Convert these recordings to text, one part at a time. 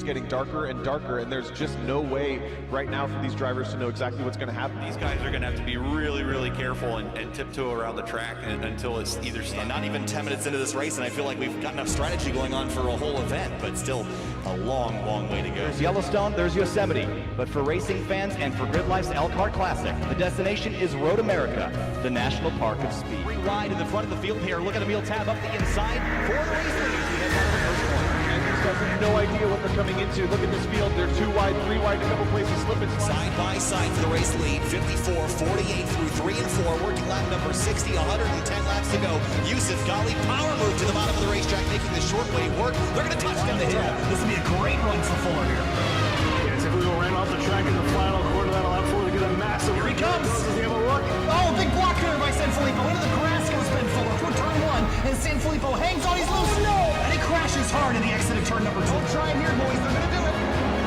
getting darker and darker, and there's just no way right now for these drivers to know exactly what's going to happen. These guys are going to have to be really, really careful and tiptoe around the track until it's either side. Not even 10 minutes into this race, and I feel like we've got enough strategy going on for a whole event, but still a long, long way to go. There's Yellowstone, there's Yosemite, but for racing fans and for Grid Life's Elkhart Classic, the destination is Road America, the National Park of Speed. Free ride in the front of the field here. Look at Emil Tab up the inside for the race leaders. We head down to the first corner. Have no idea what they're coming into. Look at this field. They're 2 wide, 3 wide, a couple places slipping. Side by side for the race lead. 54, 48 through 3 and 4. Working lap number 60, 110 laps to go. Yusuf Ghali power move to the bottom of the racetrack, making the short way work. They're going to touch down the hill. This will be a great run for Fuller here. Yes, if we go right off the track in the final quarter, that'll have Fuller to get a massive. Here he comes. Does he have a look? Oh, big block there by Sanfilippo. Into the grass goes Ben Fuller for turn 1, and Sanfilippo hangs on. He's loose. No! And he crashes hard in the exit of turn number 2. Don't try it here, boys. They're going to do it.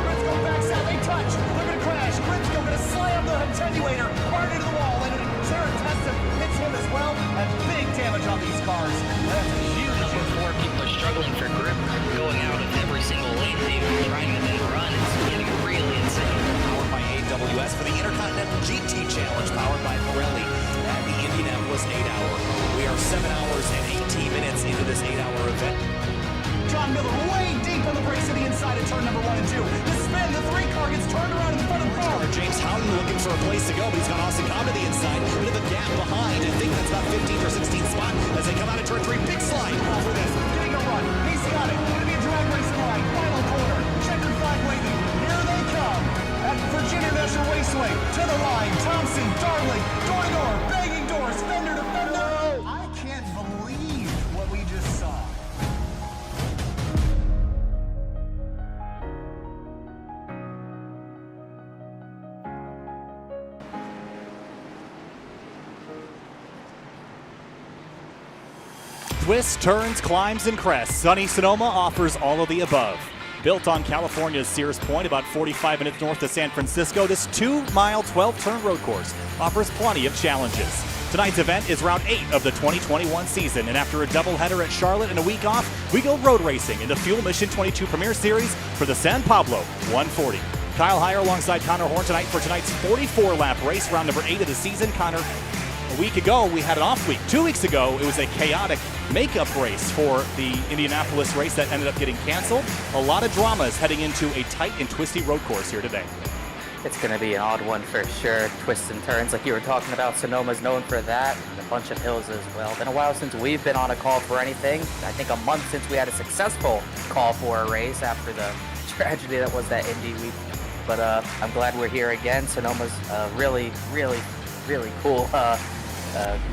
Gritsko backs out. They touch. They're going to crash. Gritsko going to slam the attenuator hard into the wall. And Tarantassic hits him as well. And big damage on these cars. That's a huge Number 4, people are struggling for grip, going out of every single lane, trying to then run. It's getting really insane. Powered by AWS for the Intercontinental GT Challenge, powered by Pirelli at the Indianapolis 8-hour. We are 7 hours and 18 minutes into this 8-hour event. John Miller way deep on the brakes to the inside of turn number 1 and 2. The spin, the 3 car gets turned around in the front of the car. James Houghton looking for a place to go, but he's got Austin Cobb to the inside. A bit of a gap behind. I think that's about 15th or 16th spot as they come out of turn 3. Big slide for this. Getting a run. He's got it. Going to be a drag racing line. Final corner. Checkered flag waving. Here they come. At Virginia National Raceway. To the line. Thompson, Darling, door to door. Banging doors. Fender to fender. I can't believe what we just saw. Twists, turns, climbs, and crests. Sunny Sonoma offers all of the above. Built on California's Sears Point, about 45 minutes north of San Francisco, this 2-mile, 12-turn road course offers plenty of challenges. Tonight's event is round 8 of the 2021 season, and after a doubleheader at Charlotte and a week off, we go road racing in the Fuel Mission 22 Premier Series for the San Pablo 140. Kyle Heyer alongside Connor Horn tonight for tonight's 44-lap race, round number 8 of the season. Connor, a week ago, we had an off week. 2 weeks ago, it was a chaotic makeup race for the Indianapolis race that ended up getting canceled. A lot of dramas heading into a tight and twisty road course here today. It's going to be an odd one for sure. Twists and turns like you were talking about. Sonoma's known for that, and a bunch of hills as well. Been a while since we've been on a call for anything. I think a month since we had a successful call for a race after the tragedy that was that Indy week. But I'm glad we're here again. Sonoma's really cool.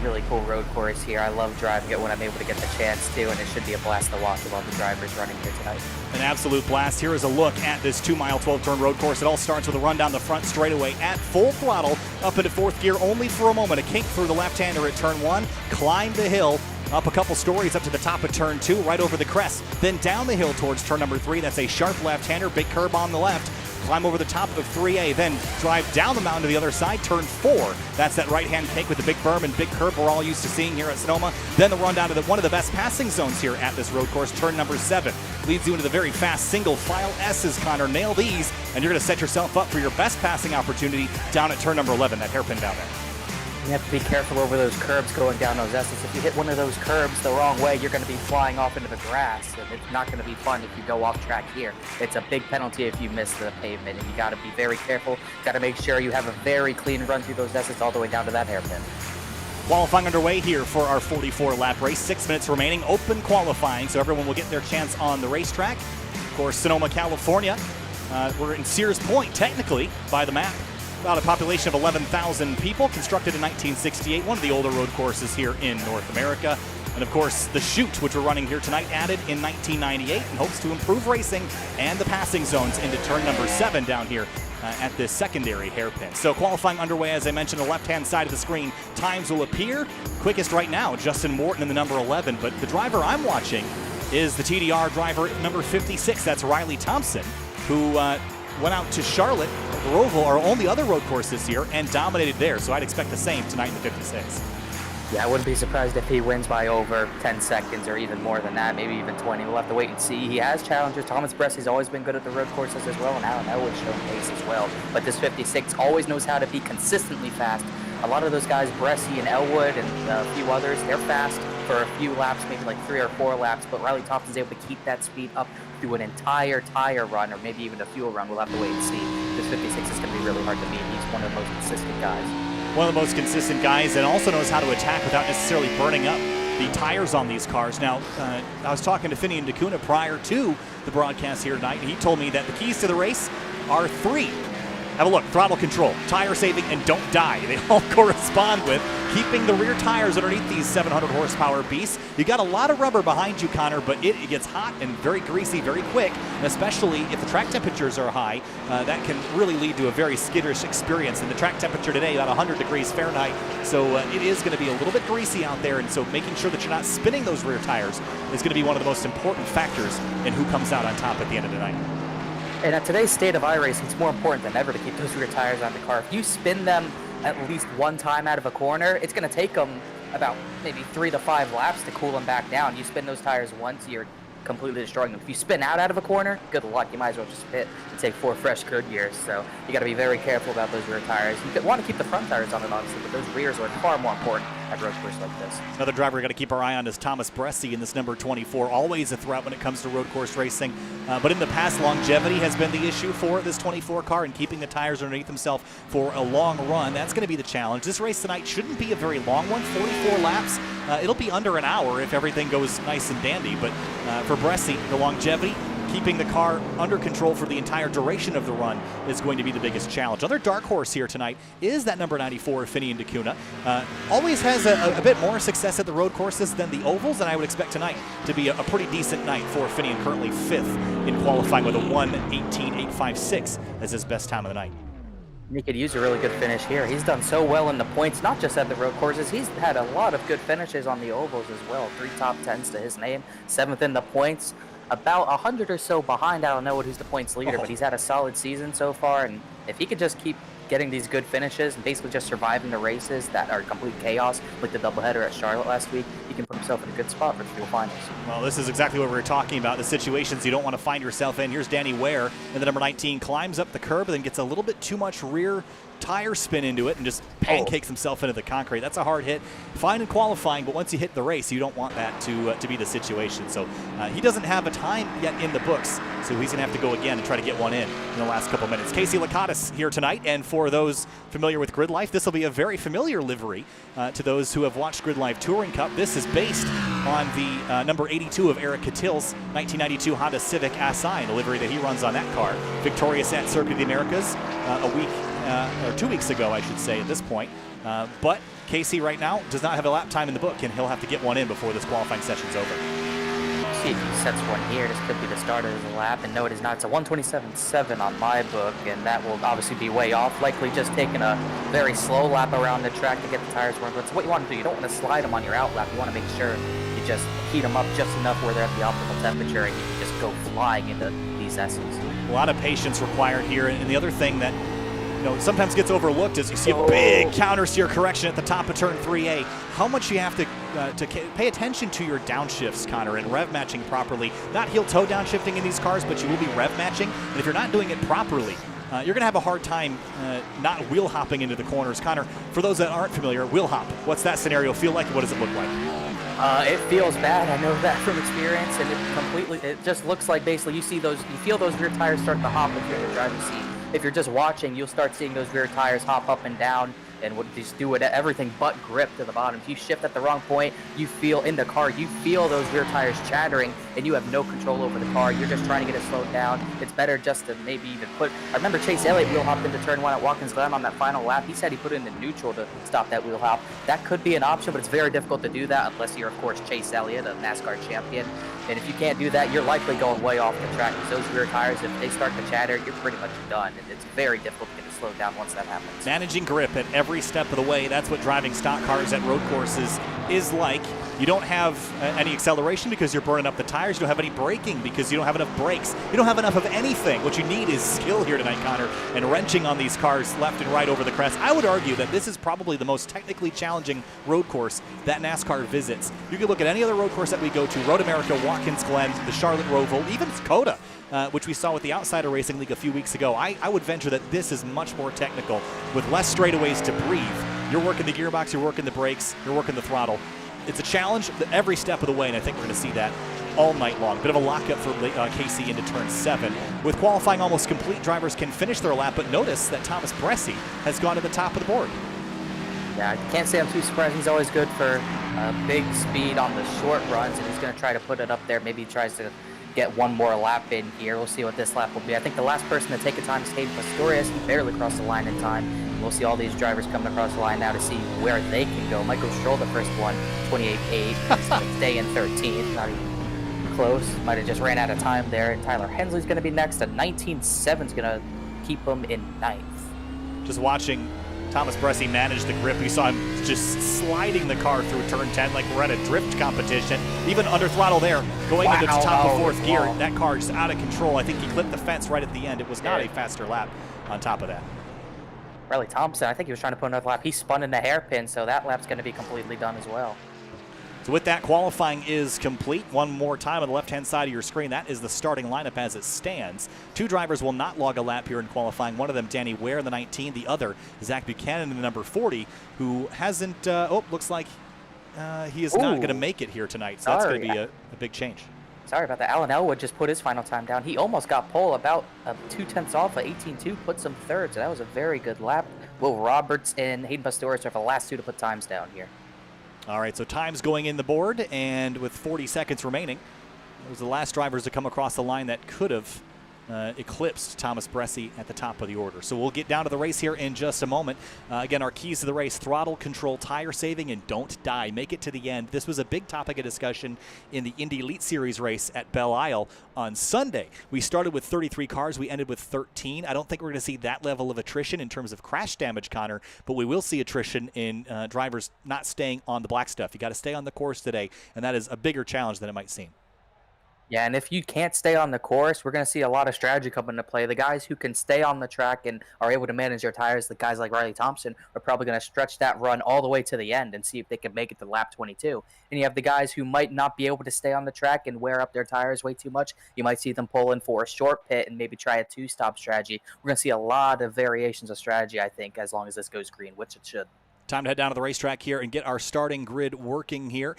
Really cool road course here. I love driving it when I'm able to get the chance to, and it should be a blast to watch with all the drivers running here tonight. An absolute blast. Here is a look at this 2-mile, 12-turn road course. It all starts with a run down the front straightaway at full throttle, up into 4th gear only for a moment. A kink through the left-hander at turn 1, climb the hill, up a couple stories up to the top of turn 2, right over the crest, then down the hill towards turn number 3. That's a sharp left-hander, big curb on the left. Climb over the top of 3A, then drive down the mountain to the other side, turn 4. That's that right-hand kink with the big berm and big curb we're all used to seeing here at Sonoma. Then the run down to one of the best passing zones here at this road course, turn number 7. Leads you into the very fast single file S's, Connor. Nail these, and you're going to set yourself up for your best passing opportunity down at turn number 11, that hairpin down there. You have to be careful over those curbs going down those S's. If you hit one of those curbs the wrong way, you're going to be flying off into the grass, and it's not going to be fun if you go off track here. It's a big penalty if you miss the pavement, and you got to be very careful. Got to make sure you have a very clean run through those S's all the way down to that hairpin. Qualifying underway here for our 44-lap race. 6 minutes remaining. Open qualifying, so everyone will get their chance on the racetrack. Of course, Sonoma, California. We're in Sears Point, technically, by the map. About a population of 11,000 people, constructed in 1968, one of the older road courses here in North America. And of course, the chute, which we're running here tonight, added in 1998 and hopes to improve racing and the passing zones into turn number 7 down here at this secondary hairpin. So qualifying underway, as I mentioned, the left-hand side of the screen. Times will appear. Quickest right now, Justin Morton in the number 11. But the driver I'm watching is the TDR driver number 56. That's Riley Thompson, who went out to Charlotte, Roval, our only other road course this year, and dominated there. So I'd expect the same tonight in the 56. Yeah, I wouldn't be surprised if he wins by over 10 seconds or even more than that, maybe even 20. We'll have to wait and see. He has challengers. Thomas Bressy's always been good at the road courses as well, and Alan Elwood's shown pace as well. But this 56 always knows how to be consistently fast. A lot of those guys, Bressy and Elwood and a few others, they're fast for a few laps, maybe like 3 or 4 laps, but Riley Thompson's able to keep that speed up through an entire tire run or maybe even a fuel run. We'll have to wait and see. This 56 is going to be really hard to beat. He's one of the most consistent guys. One of the most consistent guys and also knows how to attack without necessarily burning up the tires on these cars. Now, I was talking to Finian DeCuna prior to the broadcast here tonight, and he told me that the keys to the race are 3. Have a look, throttle control, tire saving, and don't die. They all correspond with keeping the rear tires underneath these 700 horsepower beasts. You got a lot of rubber behind you, Connor, but it gets hot and very greasy very quick, and especially if the track temperatures are high, that can really lead to a very skittish experience. And the track temperature today, about 100 degrees Fahrenheit, so it is going to be a little bit greasy out there, and so making sure that you're not spinning those rear tires is going to be one of the most important factors in who comes out on top at the end of the night. And at today's state of iRacing, it's more important than ever to keep those rear tires on the car. If you spin them at least one time out of a corner, it's going to take them about maybe 3 to 5 laps to cool them back down. You spin those tires once, you're completely destroying them. If you spin out of a corner, good luck. You might as well just pit and take 4 fresh Goodyears. So you got to be very careful about those rear tires. You want to keep the front tires on them, obviously, but those rears are far more important at road course like this. Another driver we got to keep our eye on is Thomas Bressy in this number 24. Always a threat when it comes to road course racing. But in the past, longevity has been the issue for this 24 car and keeping the tires underneath himself for a long run. That's going to be the challenge. This race tonight shouldn't be a very long one, 44 laps. It'll be under an hour if everything goes nice and dandy. But for Bressy, the longevity, keeping the car under control for the entire duration of the run is going to be the biggest challenge. Other dark horse here tonight is that number 94, Finian DeCuna. Always has a bit more success at the road courses than the ovals, and I would expect tonight to be a pretty decent night for Finian, currently 5th in qualifying with a 1:18.856 as his best time of the night. He could use a really good finish here. He's done so well in the points, not just at the road courses. He's had a lot of good finishes on the ovals as well. 3 top 10s to his name, 7th in the points. About 100 or so behind. I don't know who's the points leader, but he's had a solid season so far. And if he could just keep getting these good finishes and basically just surviving the races that are complete chaos, like the doubleheader at Charlotte last week, he can put himself in a good spot for the fuel finals. Well, this is exactly what we were talking about, the situations you don't want to find yourself in. Here's Danny Ware, and the number 19 climbs up the curb and then gets a little bit too much rear tire spin into it and just pancakes himself into the concrete. That's a hard hit. Fine in qualifying, but once you hit the race, you don't want that to be the situation. So he doesn't have a time yet in the books, so he's going to have to go again and try to get one in the last couple minutes. Casey Lakatos here tonight, and for those familiar with Grid Life, this will be a very familiar livery to those who have watched Grid Life Touring Cup. This is based on the number 82 of Eric Cattill's 1992 Honda Civic SI, the livery that he runs on that car. Victorious at Circuit of the Americas a week or 2 weeks ago, I should say, at this point. But Casey right now does not have a lap time in the book, and he'll have to get one in before this qualifying session's over. See if he sets one here. This could be the start of his lap, and no, it is not. It's a 1:27.7 on my book, and that will obviously be way off. Likely just taking a very slow lap around the track to get the tires warm. But it's what you want to do. You don't want to slide them on your out lap. You want to make sure you just heat them up just enough where they're at the optimal temperature, and you can just go flying into these S's. A lot of patience required here, and the other thing that sometimes gets overlooked is you see a big counter steer correction at the top of turn 3A. How much you have to pay attention to your downshifts, Connor, and rev matching properly. Not heel-toe downshifting in these cars, but you will be rev matching. And if you're not doing it properly, you're going to have a hard time not wheel hopping into the corners. Connor, for those that aren't familiar, wheel hop, what's that scenario feel like? What does it look like? It feels bad. I know that from experience, and it just looks like basically you feel those rear tires start to hop if you're in the driving seat. If you're just watching, you'll start seeing those rear tires hop up and down and would just do it everything but grip to the bottom. If you shift at the wrong point, you feel in the car, you feel those rear tires chattering, and you have no control over the car. You're just trying to get it slowed down. It's better just to maybe even I remember Chase Elliott wheel hopped into turn 1 at Watkins Glen on that final lap. He said he put it into neutral to stop that wheel hop. That could be an option, but it's very difficult to do that unless you're, of course, Chase Elliott, a NASCAR champion. And if you can't do that, you're likely going way off the track, because those rear tires, if they start to chatter, you're pretty much done. And it's very difficult to get it slowed down once that happens. Managing grip at every step of the way, that's what driving stock cars at road courses is like. You don't have any acceleration because you're burning up the tires. You don't have any braking because you don't have enough brakes. You don't have enough of anything. What you need is skill here tonight, Connor, and wrenching on these cars left and right over the crest. I would argue that this is probably the most technically challenging road course that NASCAR visits. You can look at any other road course that we go to, Road America, Watkins Glen, the Charlotte Roval, even Coda, which we saw with the Outsider Racing League a few weeks ago. I would venture that this is much more technical with less straightaways to breathe. You're working the gearbox, you're working the brakes, you're working the throttle. It's a challenge every step of the way, and I think we're going to see that all night long. Bit of a lockup for KC into turn 7. With qualifying almost complete, drivers can finish their lap, but notice that Thomas Bressi has gone to the top of the board. Yeah, I can't say I'm too surprised. He's always good for big speed on the short runs, and he's going to try to put it up there. Maybe he tries to get one more lap in here. We'll see what this lap will be. I think the last person to take a time is Hayden Pastorius. He barely crossed the line in time. We'll see all these drivers coming across the line now to see where they can go. Michael Stroll, the first one, 28.8. He's going to stay in 13th. Not even close. Might have just ran out of time there. And Tyler Hensley's going to be next. A 19.7 is going to keep him in 9th. Just watching Thomas Bressi manage the grip. We saw him just sliding the car through turn 10 like we're at a drift competition. Even under throttle there, going into the top of 4th gear. That car just out of control. I think he clipped the fence right at the end. It was not a faster lap on top of that. Riley Thompson, I think he was trying to put another lap. He spun in the hairpin, so that lap's going to be completely done as well. So with that, qualifying is complete. One more time on the left-hand side of your screen. That is the starting lineup as it stands. 2 drivers will not log a lap here in qualifying. One of them, Danny Ware in the 19. The other, Zach Buchanan in the number 40, who hasn't, looks like he is not going to make it here tonight. So that's going to be a big change. Sorry about that. Alan Elwood just put his final time down. He almost got pole, about 2/10 off at 18.2, puts him 3rd. So that was a very good lap. Will Roberts and Hayden Pastorius are the last 2 to put times down here. All right, so times going in the board, and with 40 seconds remaining, those are the last drivers to come across the line that could have eclipsed Thomas Bressi at the top of the order. So we'll get down to the race here in just a moment. Again, our keys to the race: throttle, control, tire saving, and don't die. Make it to the end. This was a big topic of discussion in the Indy Elite Series race at Belle Isle on Sunday. We started with 33 cars. We ended with 13. I don't think we're going to see that level of attrition in terms of crash damage, Connor, but we will see attrition in drivers not staying on the black stuff. You got to stay on the course today, and that is a bigger challenge than it might seem. Yeah, and if you can't stay on the course, we're going to see a lot of strategy come into play. The guys who can stay on the track and are able to manage their tires, the guys like Riley Thompson, are probably going to stretch that run all the way to the end and see if they can make it to lap 22. And you have the guys who might not be able to stay on the track and wear up their tires way too much. You might see them pull in for a short pit and maybe try a 2-stop strategy. We're going to see a lot of variations of strategy, I think, as long as this goes green, which it should. Time to head down to the racetrack here and get our starting grid working here.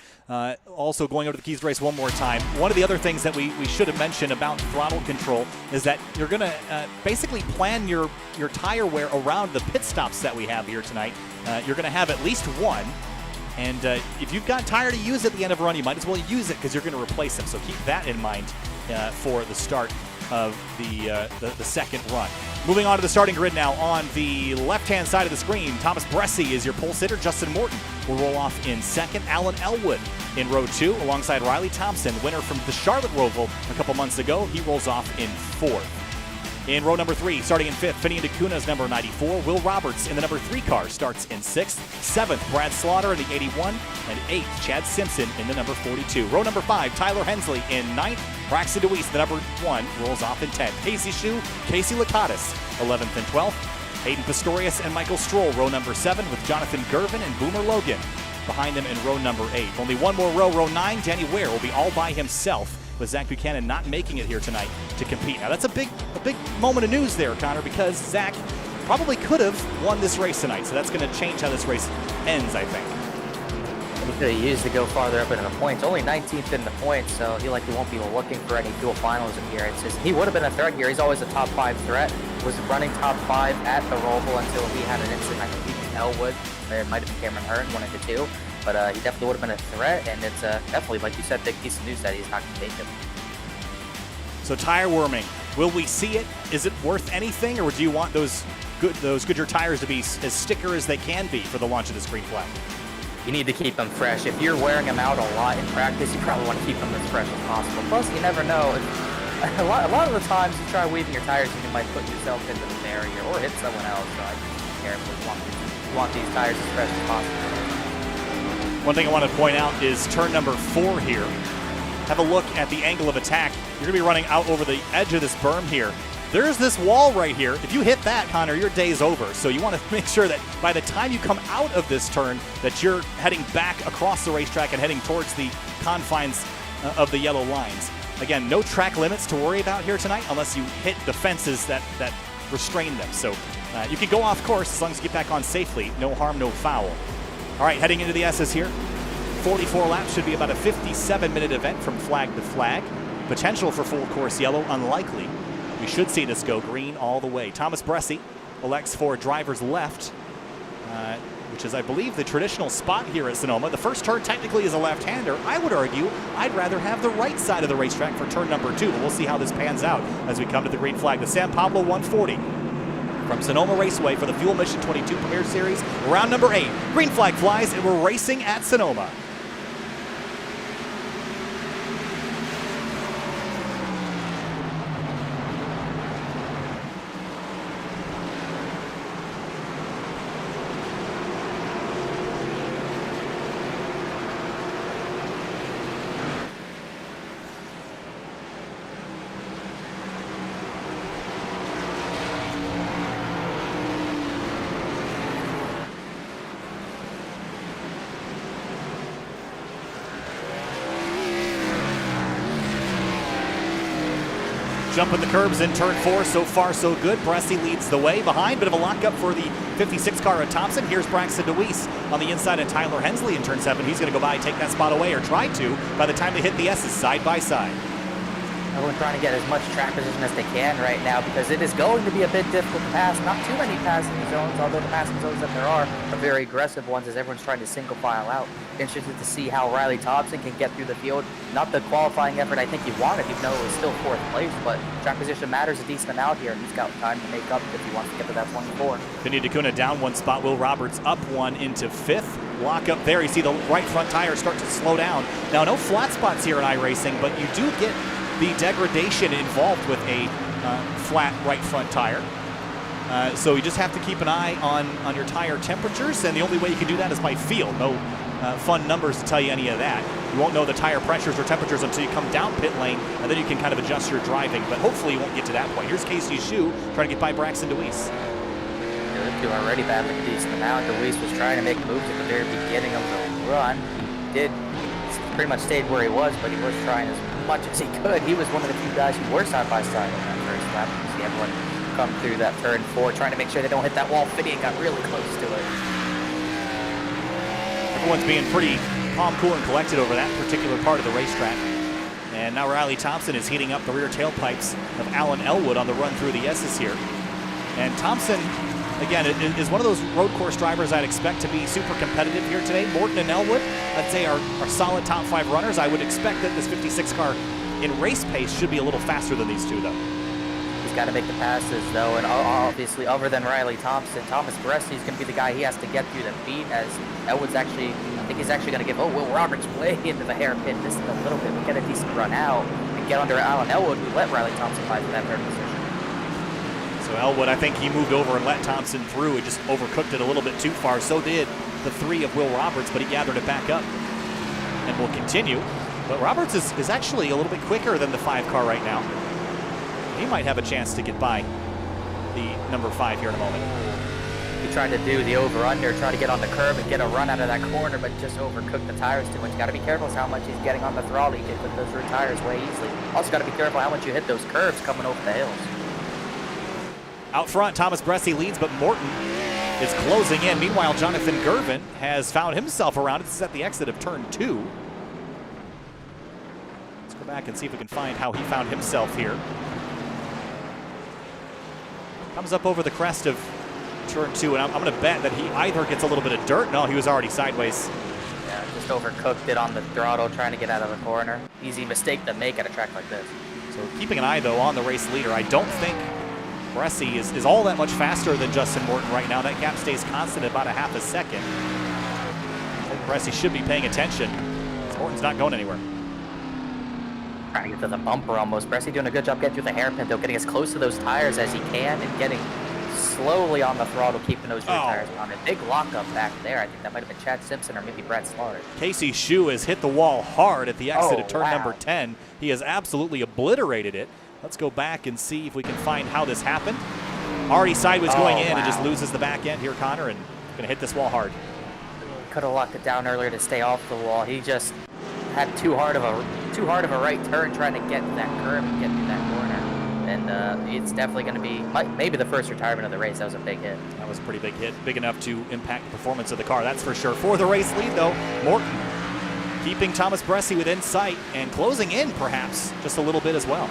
Also going over the keys to race one more time. One of the other things that we should have mentioned about throttle control is that you're going to basically plan your tire wear around the pit stops that we have here tonight. You're going to have at least one. And if you've got tire to use at the end of a run, you might as well use it because you're going to replace them. So keep that in mind for the start of the second run. Moving on to the starting grid now. On the left-hand side of the screen, Thomas Bressi is your pole sitter. Justin Morton will roll off in second. Alan Elwood in row 2 alongside Riley Thompson, winner from the Charlotte Roval a couple months ago. He rolls off in 4th. In row number 3, starting in 5th, Finian DeCuna's number 94. Will Roberts in the number 3 car starts in 6th. 7th, Brad Slaughter in the 81. And 8th, Chad Simpson in the number 42. Row number 5, Tyler Hensley in 9th. Braxton DeWeese, the number 1, rolls off in 10th. Casey Shue, Casey Lakatos, 11th and 12th. Hayden Pastorius and Michael Stroll, row number 7, with Jonathan Gervin and Boomer Logan behind them in row number 8. Only one more row, row 9, Danny Ware will be all by himself, with Zach Buchanan not making it here tonight to compete. Now that's a big moment of news there, Connor, because Zach probably could have won this race tonight. So that's going to change how this race ends, I think. He could have used to go farther up into the points. Only 19th in the points, so he won't be looking for any dual finals appearances. He would have been a threat here. He's always a top 5 threat. Was running top 5 at the Roval until he had an incident. I think it was Elwood. It might have been Cameron Hearn, one of the two. But he definitely would have been a threat, and it's definitely, like you said, big piece of news that he's not going to take him. So tire worming, will we see it? Is it worth anything, or do you want those Goodyear tires to be as sticker as they can be for the launch of this green flag? You need to keep them fresh. If you're wearing them out a lot in practice, you probably want to keep them as fresh as possible. Plus, you never know. A lot of the times you try weaving your tires and you might put yourself into the barrier or hit someone else. So I just be careful. You want these tires as fresh as possible. One thing I want to point out is turn number 4 here. Have a look at the angle of attack. You're going to be running out over the edge of this berm here. There's this wall right here. If you hit that, Connor, your day's over. So you want to make sure that by the time you come out of this turn, that you're heading back across the racetrack and heading towards the confines of the yellow lines. Again, no track limits to worry about here tonight unless you hit the fences that restrain them. So you can go off course as long as you get back on safely. No harm, no foul. All right, heading into the S's here. 44 laps should be about a 57-minute event from flag to flag. Potential for full course yellow, unlikely. We should see this go green all the way. Thomas Bressi elects for driver's left, which is, I believe, the traditional spot here at Sonoma. The first turn technically is a left-hander. I would argue I'd rather have the right side of the racetrack for turn number 2, but we'll see how this pans out as we come to the green flag. The San Pablo 140 from Sonoma Raceway for the Fuel Mission 22 Premier Series, round number 8. Green flag flies, and we're racing at Sonoma. Jumping the curbs in turn 4, so far so good. Bressi leads the way behind. Bit of a lockup for the 56 car at Thompson. Here's Braxton DeWeese on the inside of Tyler Hensley in turn 7. He's going to go by and take that spot away, or try to, by the time they hit the S's side by side. Everyone trying to get as much track position as they can right now because it is going to be a bit difficult to pass. Not too many passing zones, although the passing zones that there are very aggressive ones as everyone's trying to single file out. Interested to see how Riley Thompson can get through the field. Not the qualifying effort I think he wanted, even though it was still 4th place, but track position matters a decent amount here. He's got time to make up if he wants to get to that 24. Vinny DeCuna down 1 spot. Will Roberts up 1 into 5th. Lock up there. You see the right front tire start to slow down. Now, no flat spots here in iRacing, but you do get the degradation involved with a flat right front tire. So you just have to keep an eye on your tire temperatures, and the only way you can do that is by feel. No fun numbers to tell you any of that. You won't know the tire pressures or temperatures until you come down pit lane, and then you can kind of adjust your driving, but hopefully you won't get to that point. Here's Casey Shu trying to get by Braxton DeWeese. They're two already battling a decent amount. DeWeese was trying to make moves at the very beginning of the run. He did pretty much stayed where he was, but he was trying as much as he could. He was one of the few guys who were side by side on that first lap. You see everyone come through that turn 4, trying to make sure they don't hit that wall. Finney got really close to it. Everyone's being pretty calm, cool, and collected over that particular part of the racetrack. And now Riley Thompson is heating up the rear tailpipes of Alan Elwood on the run through the S's here. And Thompson, again, is one of those road course drivers I'd expect to be super competitive here today. Morton and Elwood, I'd say, are solid top 5 runners. I would expect that this 56 car in race pace should be a little faster than these two, though. He's got to make the passes, though, and obviously, other than Riley Thompson, Thomas Bressi is going to be the guy he has to get through the beat, as Elwood's actually, I think he's actually going to give, Will Roberts way into the hairpin, missing a little bit, but get a decent run out, and get under Alan Elwood, who let Riley Thompson fight for that 3rd position. So Elwood, I think he moved over and let Thompson through. He just overcooked it a little bit too far. So did the 3 of Will Roberts, but he gathered it back up and will continue. But Roberts is actually a little bit quicker than the 5 car right now. He might have a chance to get by the number 5 here in a moment. He tried to do the over-under, try to get on the curb and get a run out of that corner, but just overcooked the tires too much. Got to be careful with how much he's getting on the throttle. He can put those rear tires way easily. Also got to be careful how much you hit those curves coming over the hills. Out front, Thomas Bressi leads, but Morton is closing in. Meanwhile, Jonathan Gervin has found himself around. This is at the exit of turn 2. Let's go back and see if we can find how he found himself here. Comes up over the crest of turn 2, and I'm going to bet that he either gets a little bit of dirt. No, he was already sideways. Yeah, just overcooked it on the throttle, trying to get out of the corner. Easy mistake to make at a track like this. So keeping an eye, though, on the race leader. I don't think Bressi is all that much faster than Justin Morton right now. That gap stays constant at about a half a second. I think Bressi should be paying attention. Morton's not going anywhere. Trying to get to the bumper almost. Bressi doing a good job getting through the hairpin, though, getting as close to those tires as he can and getting slowly on the throttle, keeping those rear tires on. A big lockup back there. I think that might have been Chad Simpson or maybe Brett Slaughter. Casey Shue has hit the wall hard at the exit of turn number 10. He has absolutely obliterated it. Let's go back and see if we can find how this happened. Already sideways going in and just loses the back end here, Connor, and going to hit this wall hard. Could have locked it down earlier to stay off the wall. He just had too hard of a right turn trying to get to that curve and get through that corner. And it's definitely going to be maybe the first retirement of the race. That was a big hit. That was a pretty big hit, big enough to impact the performance of the car, that's for sure. For the race lead, though, Morton keeping Thomas Bressi within sight and closing in, perhaps, just a little bit as well.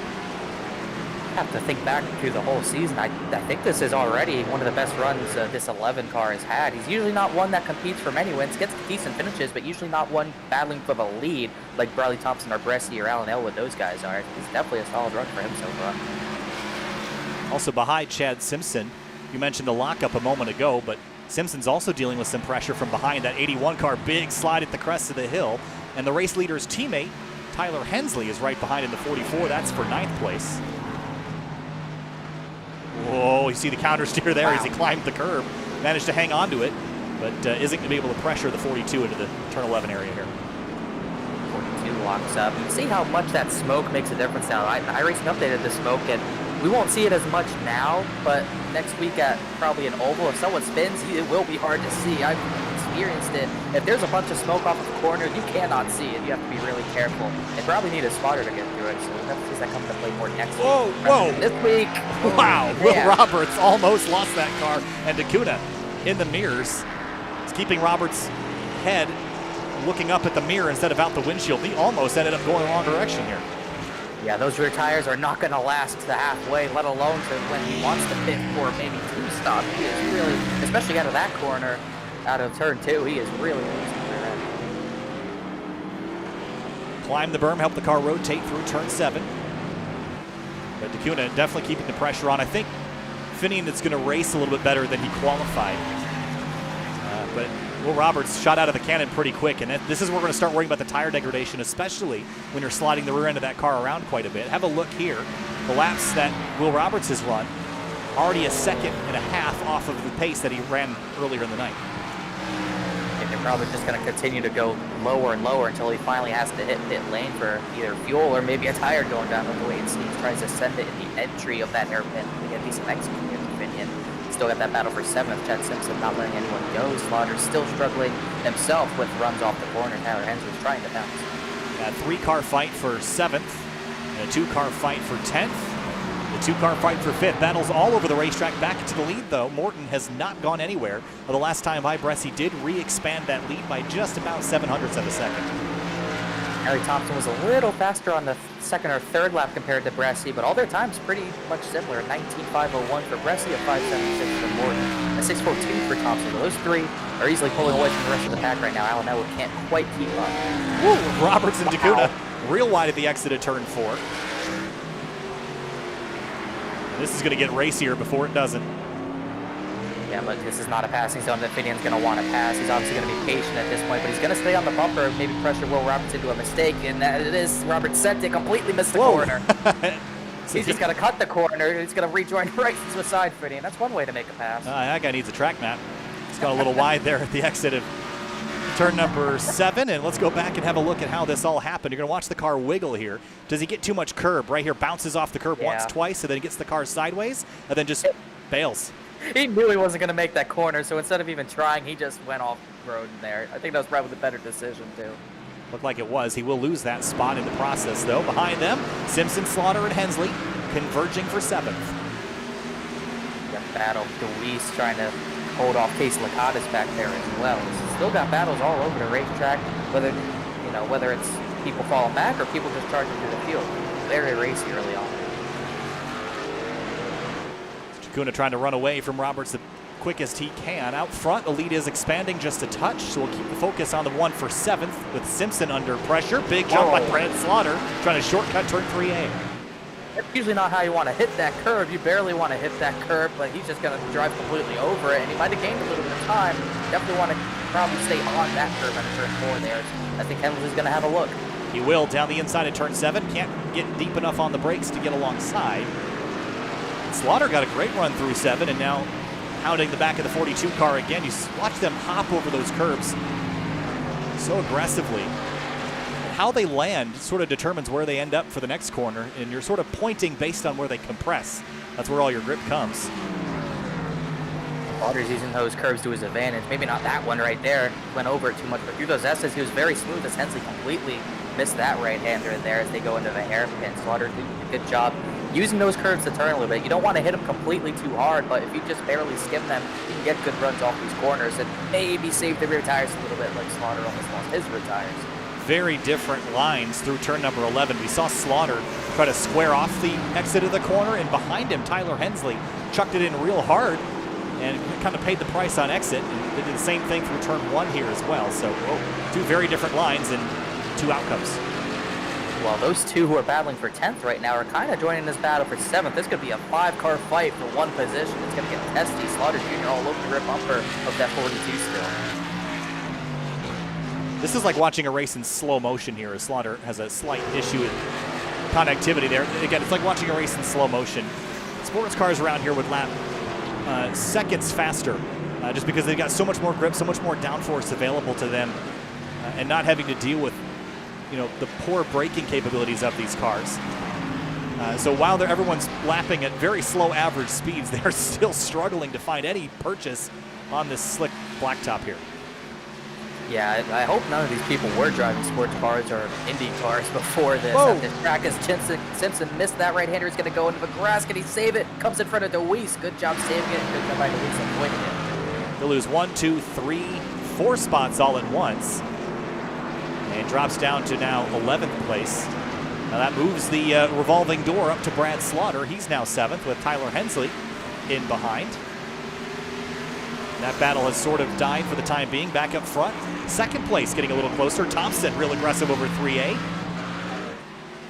I have to think back through the whole season. I think this is already one of the best runs this 11 car has had. He's usually not one that competes for many wins, gets decent finishes, but usually not one battling for the lead like Bradley Thompson or Bressi or Alan Elwood, those guys are. It's definitely a solid run for him so far. Also behind Chad Simpson, you mentioned the lockup a moment ago, but Simpson's also dealing with some pressure from behind that 81 car, big slide at the crest of the hill. And the race leader's teammate, Tyler Hensley, is right behind in the 44. That's for 9th place. Whoa, you see the counter steer there as he climbed the curb. Managed to hang on to it, but isn't going to be able to pressure the 42 into the turn 11 area here. 42 locks up. You see how much that smoke makes a difference now. iRacing updated the smoke, and we won't see it as much now, but next week at probably an oval, if someone spins, it will be hard to see. I've experienced it. If there's a bunch of smoke off of the corner, you cannot see it. You have to be really careful. They probably need a spotter to get through it, so we'll have to see that come to play more next week. Whoa! This week. Wow, Will Roberts almost lost that car, and Dacuna in the mirrors. It's keeping Roberts' head looking up at the mirror instead of out the windshield. He almost ended up going the wrong direction here. Yeah, those rear tires are not going to last to halfway, let alone to when he wants to pit for maybe 2 stops. He is really, especially out of that corner, out of turn 2, he is really losing the rear end. Climb the berm, help the car rotate through turn 7. But Dacuna definitely keeping the pressure on. I think Finian is going to race a little bit better than he qualified. But Will Roberts shot out of the cannon pretty quick, and this is where we're going to start worrying about the tire degradation, especially when you're sliding the rear end of that car around quite a bit. Have a look here. The laps that Will Roberts has run, already a 1.5 seconds off of the pace that he ran earlier in the night. And they're probably just going to continue to go lower and lower until he finally has to hit pit lane for either fuel or maybe a tire going down the way. And Steve tries to send it in the entry of that hairpin to get decent execution of Finian. Still got that battle for 7th. Chad Simpson not letting anyone go. Slaughter's still struggling himself with runs off the corner. Tyler Hensley's trying to bounce. A 3-car fight for 7th, and a 2-car fight for 10th. The 2-car fight for 5th. Battles all over the racetrack. Back into the lead, though. Morton has not gone anywhere. Well, the last time Bressi did re-expand that lead by just about 7/100ths of a second. Harry Thompson was a little faster on the 2nd or 3rd lap compared to Bressi, but all their times pretty much similar. 19.501 for Bressi, a 5.76 for Morton, a 6.42 for Thompson. Those 3 are easily pulling away from the rest of the pack right now. Alan Elwood can't quite keep up. Woo! Roberts and Dacuna real wide at the exit of turn 4. This is going to get racier before it doesn't. Yeah, but this is not a passing zone that Finian's going to want to pass. He's obviously going to be patient at this point, but he's going to stay on the bumper, maybe pressure Will Roberts into a mistake, and that it is. Roberts sent it, completely missed the corner. He's just going to cut the corner. He's going to rejoin right to a side Finian. That's one way to make a pass. That guy needs a track map. He's got a little wide there at the exit of turn number 7, and let's go back and have a look at how this all happened. You're going to watch the car wiggle here. Does he get too much curb? Right here, bounces off the curb once, twice, and then he gets the car sideways, and then just bails. He knew he wasn't going to make that corner, so instead of even trying, he just went off road in there. I think that was probably the better decision, too. Looked like it was. He will lose that spot in the process, though. Behind them, Simpson, Slaughter, and Hensley converging for 7th. Got battle. DeWeese trying to hold off Case Lakatis back there as well. Still got battles all over the racetrack, whether it's people falling back or people just charging through the field. Very racy early on. Dacuna trying to run away from Roberts the quickest he can. Out front, the lead is expanding just a touch, so we'll keep the focus on the one for 7th with Simpson under pressure. Big jump by Brad Slaughter, trying to shortcut turn 3A. That's usually not how you want to hit that curve. You barely want to hit that curve, but he's just going to drive completely over it, and he might have gained a little bit of time. Definitely want to probably stay on that curve on turn 4 there. I think Hensley's going to have a look. He will down the inside of turn 7. Can't get deep enough on the brakes to get alongside. Slaughter got a great run through 7, and now hounding the back of the 42 car again. You watch them hop over those curbs so aggressively. And how they land sort of determines where they end up for the next corner, and you're sort of pointing based on where they compress. That's where all your grip comes. Slaughter's using those curves to his advantage. Maybe not that one right there. Went over it too much, but through those S's, he was very smooth as Hensley completely missed that right-hander there as they go into the hairpin. Slaughter did a good job using those curves to turn a little bit. You don't want to hit them completely too hard, but if you just barely skim them, you can get good runs off these corners and maybe save the rear tires a little bit, like Slaughter almost lost his rear tires. Very different lines through turn number 11. We saw Slaughter try to square off the exit of the corner, and behind him, Tyler Hensley chucked it in real hard and kind of paid the price on exit. And they did the same thing through turn 1 here as well. So two very different lines and two outcomes. Well, those two who are battling for 10th right now are kind of joining this battle for 7th. This could be a 5-car fight for one position. It's going to get testy. Slaughter Jr. all over the rear bumper of that 42 still. This is like watching a race in slow motion here, as Slaughter has a slight issue with connectivity there. Again, it's like watching a race in slow motion. Sports cars around here would lap seconds faster just because they've got so much more grip, so much more downforce available to them, and not having to deal with the poor braking capabilities of these cars. So while everyone's lapping at very slow average speeds, they're still struggling to find any purchase on this slick blacktop here. Yeah, I hope none of these people were driving sports cars or Indy cars before this. Whoa. At this track, as Simpson missed that right-hander, he's going to go into the grass. Can he save it? Comes in front of DeWeese. Good job saving it. Good job by DeWeese and winning it. They'll lose 1, 2, 3, 4 spots all at once. And drops down to now 11th place. Now that moves the revolving door up to Brad Slaughter. He's now 7th with Tyler Hensley in behind. That battle has sort of died for the time being. Back up front, 2nd place getting a little closer. Thompson real aggressive over 3A.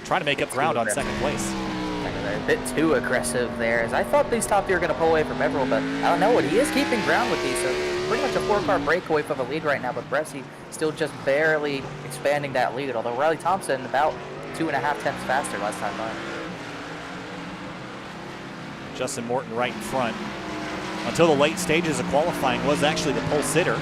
Trying to make up ground on 2nd place. A bit too aggressive there, as I thought these top 3 were going to pull away from everyone, but I don't know what he is keeping ground with these. So pretty much a 4-car breakaway from a lead right now, but Bresci still just barely expanding that lead, although Riley Thompson about 2.5 tenths faster last time by. Justin Morton right in front. Until the late stages of qualifying was actually the pole sitter.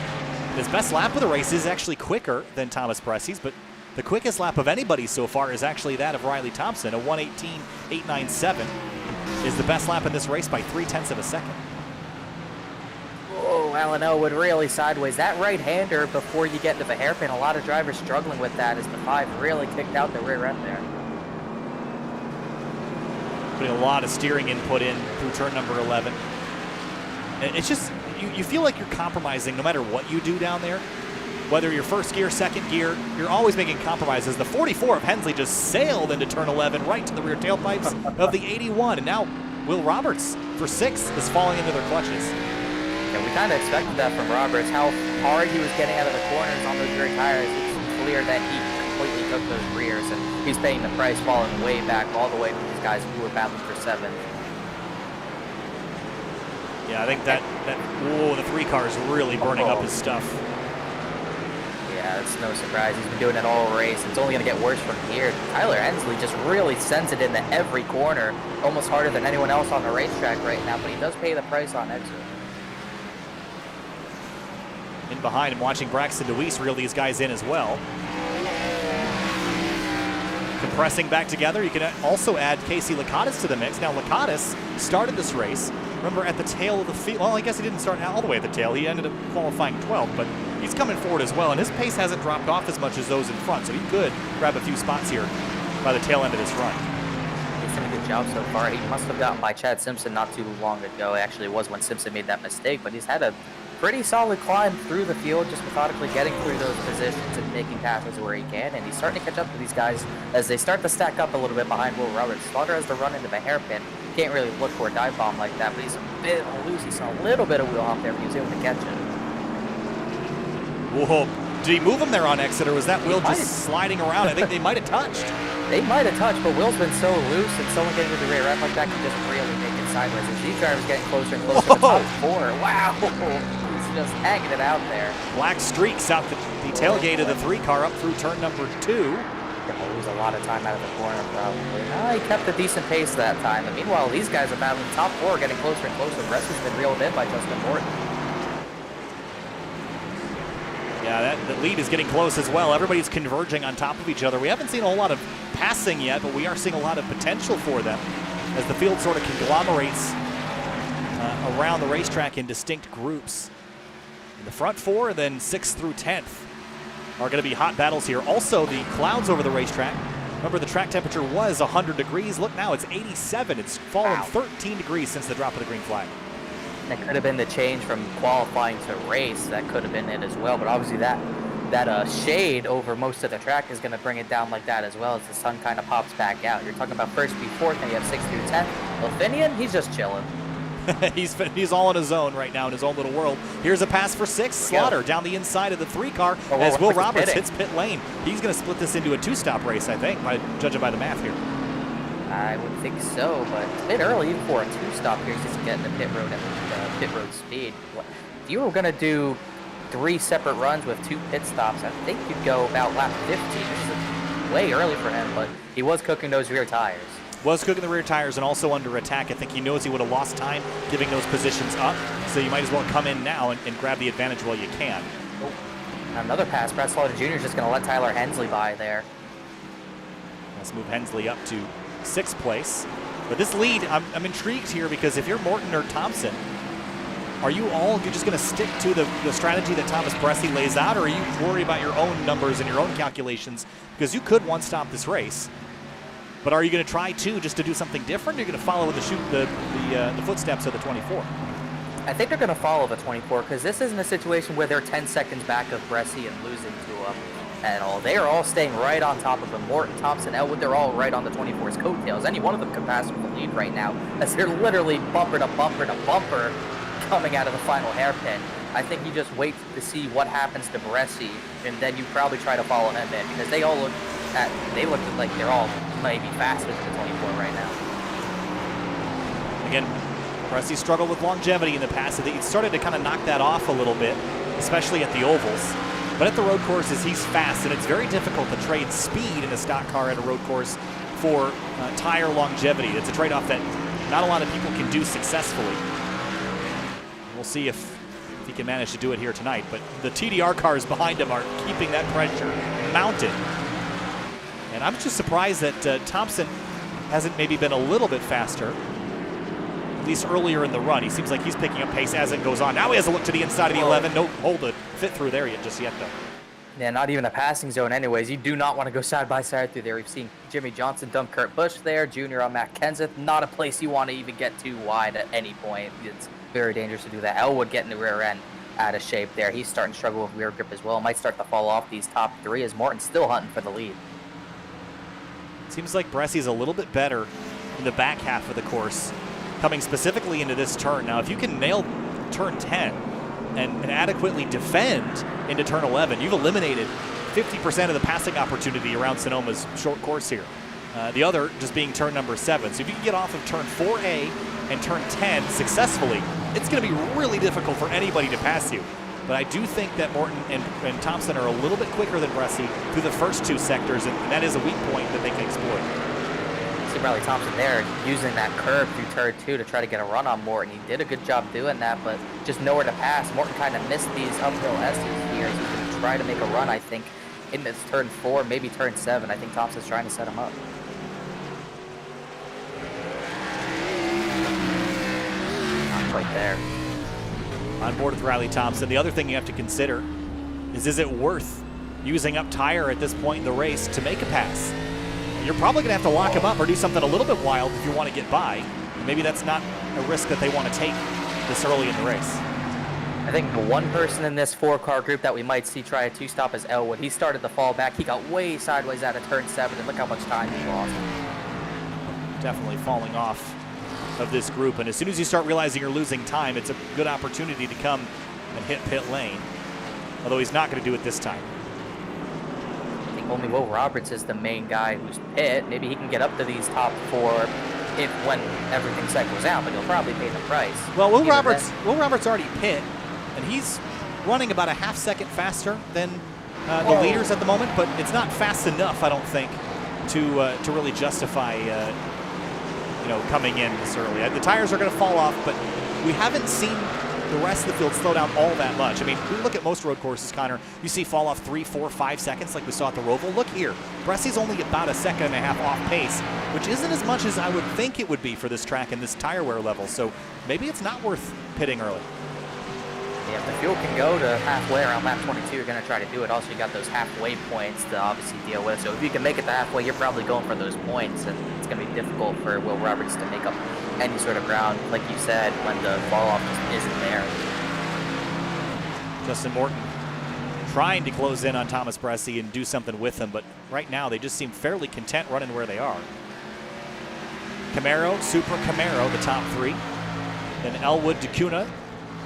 His best lap of the race is actually quicker than Thomas Bresci's, but the quickest lap of anybody so far is actually that of Riley Thompson. A 1:18.897 is the best lap in this race by 0.3 of a second. Oh, Alan Elwood really sideways. That right-hander before you get into the hairpin, a lot of drivers struggling with that as the 5 really kicked out the rear end there. Putting a lot of steering input in through turn number 11. It's just, you feel like you're compromising no matter what you do down there. Whether you're first gear, second gear, you're always making compromises. The 44 of Hensley just sailed into turn 11 right to the rear tailpipes of the 81. And now Will Roberts for 6th is falling into their clutches. Yeah, we kind of expected that from Roberts, how hard he was getting out of the corners on those rear tires. It's clear that he completely took those rears, and he's paying the price falling way back all the way to these guys who were battling for 7th. Yeah, I think the 3 car is really burning up his stuff. Yeah, it's no surprise. He's been doing it all race. It's only going to get worse from here. Tyler Hensley just really sends it into every corner, almost harder than anyone else on the racetrack right now, but he does pay the price on exit. In behind him, watching Braxton DeWeese reel these guys in as well. Compressing back together, you can also add Casey Lakatos to the mix. Now, Lakatos started this race, remember, at the tail of the field. Well, I guess he didn't start all the way at the tail. He ended up qualifying 12th, but he's coming forward as well, and his pace hasn't dropped off as much as those in front, so he could grab a few spots here by the tail end of this run. He's done a good job so far. He must have gotten by Chad Simpson not too long ago. Actually, it was when Simpson made that mistake, but he's had a pretty solid climb through the field, just methodically getting through those positions and making passes where he can, and he's starting to catch up to these guys as they start to stack up a little bit behind Will Roberts. Slaughter has to run into the hairpin. Can't really look for a dive bomb like that, but he's a bit loose. He saw a little bit of wheel hop there, but he was able to catch it. Whoa, did he move him there on exit, or was that Will just sliding around? I think they might have touched. They might have touched, but Will's been so loose, and someone getting to the rear end like that can just really make it sideways. As these drivers getting closer and closer to the top 4. Wow, he's just hanging it out there. Black streaks out the tailgate of the 3 car up through turn number 2. Gonna lose a lot of time out of the corner, probably. No, he kept a decent pace that time. And meanwhile, these guys are battling top four, getting closer and closer. The rest has been reeled in by Justin Morton. Yeah, that lead is getting close as well. Everybody's converging on top of each other. We haven't seen a whole lot of passing yet, but we are seeing a lot of potential for them as the field sort of conglomerates around the racetrack in distinct groups. In the front four, then 6th through 10th are going to be hot battles here. Also, the clouds over the racetrack. Remember, the track temperature was 100 degrees. Look now, it's 87. It's fallen 13 degrees since the drop of the green flag. That could have been the change from qualifying to race. That could have been it as well. But obviously that shade over most of the track is going to bring it down like that as well as the sun kind of pops back out. You're talking about first through fourth, and you have 6th through 10th. Lothian, he's just chilling. He's all in his zone right now in his own little world. Here's a pass for 6. Slaughter down the inside of the 3 car as Will Roberts hits pit lane. He's going to split this into a 2-stop race, I think, judging by the math here. I would think so, but it's a bit early even for a 2-stop here just to get into pit road at pit road speed. If you were going to do 3 separate runs with 2 pit stops, I think you'd go about lap 15. This is way early for him, but he was cooking those rear tires. Was cooking the rear tires and also under attack. I think he knows he would have lost time giving those positions up, so you might as well come in now and grab the advantage while you can. Oh, another pass. Brad Slaughter Jr. is just going to let Tyler Hensley by there. Let's move Hensley up to 6th place. But this lead, I'm intrigued here because if you're Morton or Thompson, are you just going to stick to the strategy that Thomas Bressi lays out, or are you worried about your own numbers and your own calculations? Because you could one-stop this race. But are you going to try just to do something different? Or are you going to follow the footsteps of the 24? I think they're going to follow the 24 because this isn't a situation where they're 10 seconds back of Bressi and losing to him at all. They are all staying right on top of him. Morton, Thompson, Elwood, they're all right on the 24's coattails. Any one of them could pass with the lead right now as they're literally bumper to bumper to bumper coming out of the final hairpin. I think you just wait to see what happens to Bressi, and then you probably try to follow him in because they look like they're all maybe faster than the 24 right now. Again, Bressi struggled with longevity in the past. He started to kind of knock that off a little bit, especially at the ovals. But at the road courses, he's fast, and it's very difficult to trade speed in a stock car at a road course for tire longevity. It's a trade-off that not a lot of people can do successfully. We'll see if he can manage to do it here tonight. But the TDR cars behind him are keeping that pressure mounted. And I'm just surprised that Thompson hasn't maybe been a little bit faster, at least earlier in the run. He seems like he's picking up pace as it goes on. Now he has a look to the inside of the 11. No hold to fit through there just yet, though. Yeah, not even a passing zone anyways. You do not want to go side by side through there. We've seen Jimmy Johnson dump Kurt Busch there, Junior on Matt Kenseth. Not a place you want to even get too wide at any point. It's very dangerous to do that. Elwood getting the rear end out of shape there. He's starting to struggle with rear grip as well. Might start to fall off these top 3 as Morton's still hunting for the lead. Seems like Bressi's a little bit better in the back half of the course, coming specifically into this turn. Now, if you can nail turn 10 and adequately defend into turn 11, you've eliminated 50% of the passing opportunity around Sonoma's short course here. The other just being turn number 7. So if you can get off of turn 4A and turn 10 successfully, it's going to be really difficult for anybody to pass you. But I do think that Morton and Thompson are a little bit quicker than Bressi through the first 2 sectors, and that is a weak point that they can exploit. See Riley Thompson there using that curve through turn 2 to try to get a run on Morton. He did a good job doing that, but just nowhere to pass. Morton kind of missed these uphill S's here. He's going to try to make a run, I think, in this turn 4, maybe turn 7. I think Thompson's trying to set him up. Not quite there. On board with Riley Thompson. The other thing you have to consider is it worth using up tire at this point in the race to make a pass? You're probably going to have to lock him up or do something a little bit wild if you want to get by. Maybe that's not a risk that they want to take this early in the race. I think the one person in this 4-car group that we might see try a 2-stop is Elwood. He started to fall back. He got way sideways out of turn 7, and look how much time he lost. Definitely falling off of this group, and as soon as you start realizing you're losing time, it's a good opportunity to come and hit pit lane, although he's not going to do it this time. I think only Will Roberts is the main guy who's pit. Maybe he can get up to these top 4 when everything cycles out, but he'll probably pay the price. Well, Will Roberts already pit, and he's running about a half second faster than the leaders at the moment, but it's not fast enough, I don't think, to really justify coming in this early. The tires are going to fall off, but we haven't seen the rest of the field slow down all that much. I mean, we look at most road courses, Connor, you see fall off 3, 4, 5 seconds like we saw at the Roval. Look here, Bressy's only about a second and a half off pace, which isn't as much as I would think it would be for this track and this tire wear level. So maybe it's not worth pitting early. Yeah, if the fuel can go to halfway around lap 22, you're going to try to do it. Also, you got those halfway points to obviously deal with. So if you can make it to halfway, you're probably going for those points, and it's going to be difficult for Will Roberts to make up any sort of ground, like you said, when the fall-off just isn't there. Justin Morton trying to close in on Thomas Bressy and do something with him, but right now they just seem fairly content running where they are. Camaro, Supra Camaro, the top three. Then Elwood, DeCuna,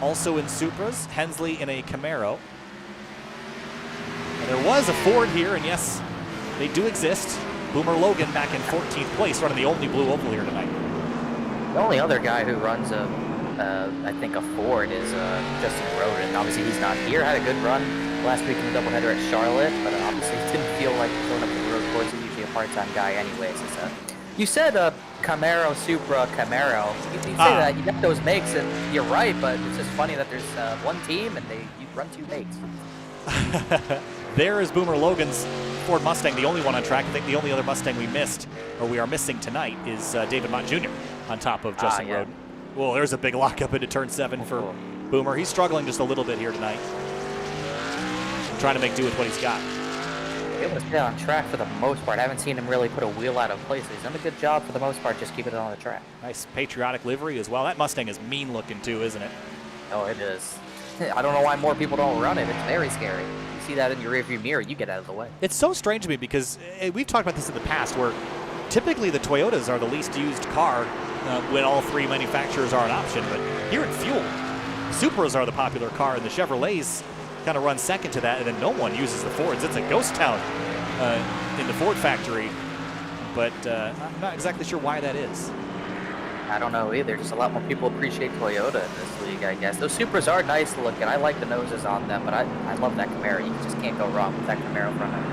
also in Supras. Hensley in a Camaro. And there was a Ford here, and yes, they do exist. Boomer Logan back in 14th place, running the only blue oval here tonight. The only other guy who runs I think a Ford is Justin Roden. Obviously he's not here. Had a good run last week in the doubleheader at Charlotte, but obviously didn't feel like going up the road course. He's usually a part-time guy anyways. You said Camaro, Supra, Camaro. You say that, you got those makes, and you're right, but it's just funny that there's one team and you run two makes. There is Boomer Logan's Ford Mustang, the only one on track. I think the only other Mustang we missed, or we are missing tonight, is David Mott Jr. on top of Justin Roden. Well, there's a big lockup into turn 7 for Boomer. He's struggling just a little bit here tonight. Trying to make do with what he's got. Able to stay on track for the most part. I haven't seen him really put a wheel out of place. He's done a good job for the most part, just keeping it on the track. Nice patriotic livery as well. That Mustang is mean looking too, isn't it? Oh, it is. I don't know why more people don't run it. It's very scary. You see that in your rearview mirror, you get out of the way. It's so strange to me because we've talked about this in the past where typically the Toyotas are the least used car when all three manufacturers are an option, but here in fuel, Supras are the popular car and the Chevrolets kind of run second to that, and then no one uses the Fords. It's a ghost town in the Ford factory, but I'm not exactly sure why that is. I don't know either. Just a lot more people appreciate Toyota in this league, I guess. Those Supras are nice looking. I like the noses on them, but I love that Camaro. You just can't go wrong with that Camaro front end.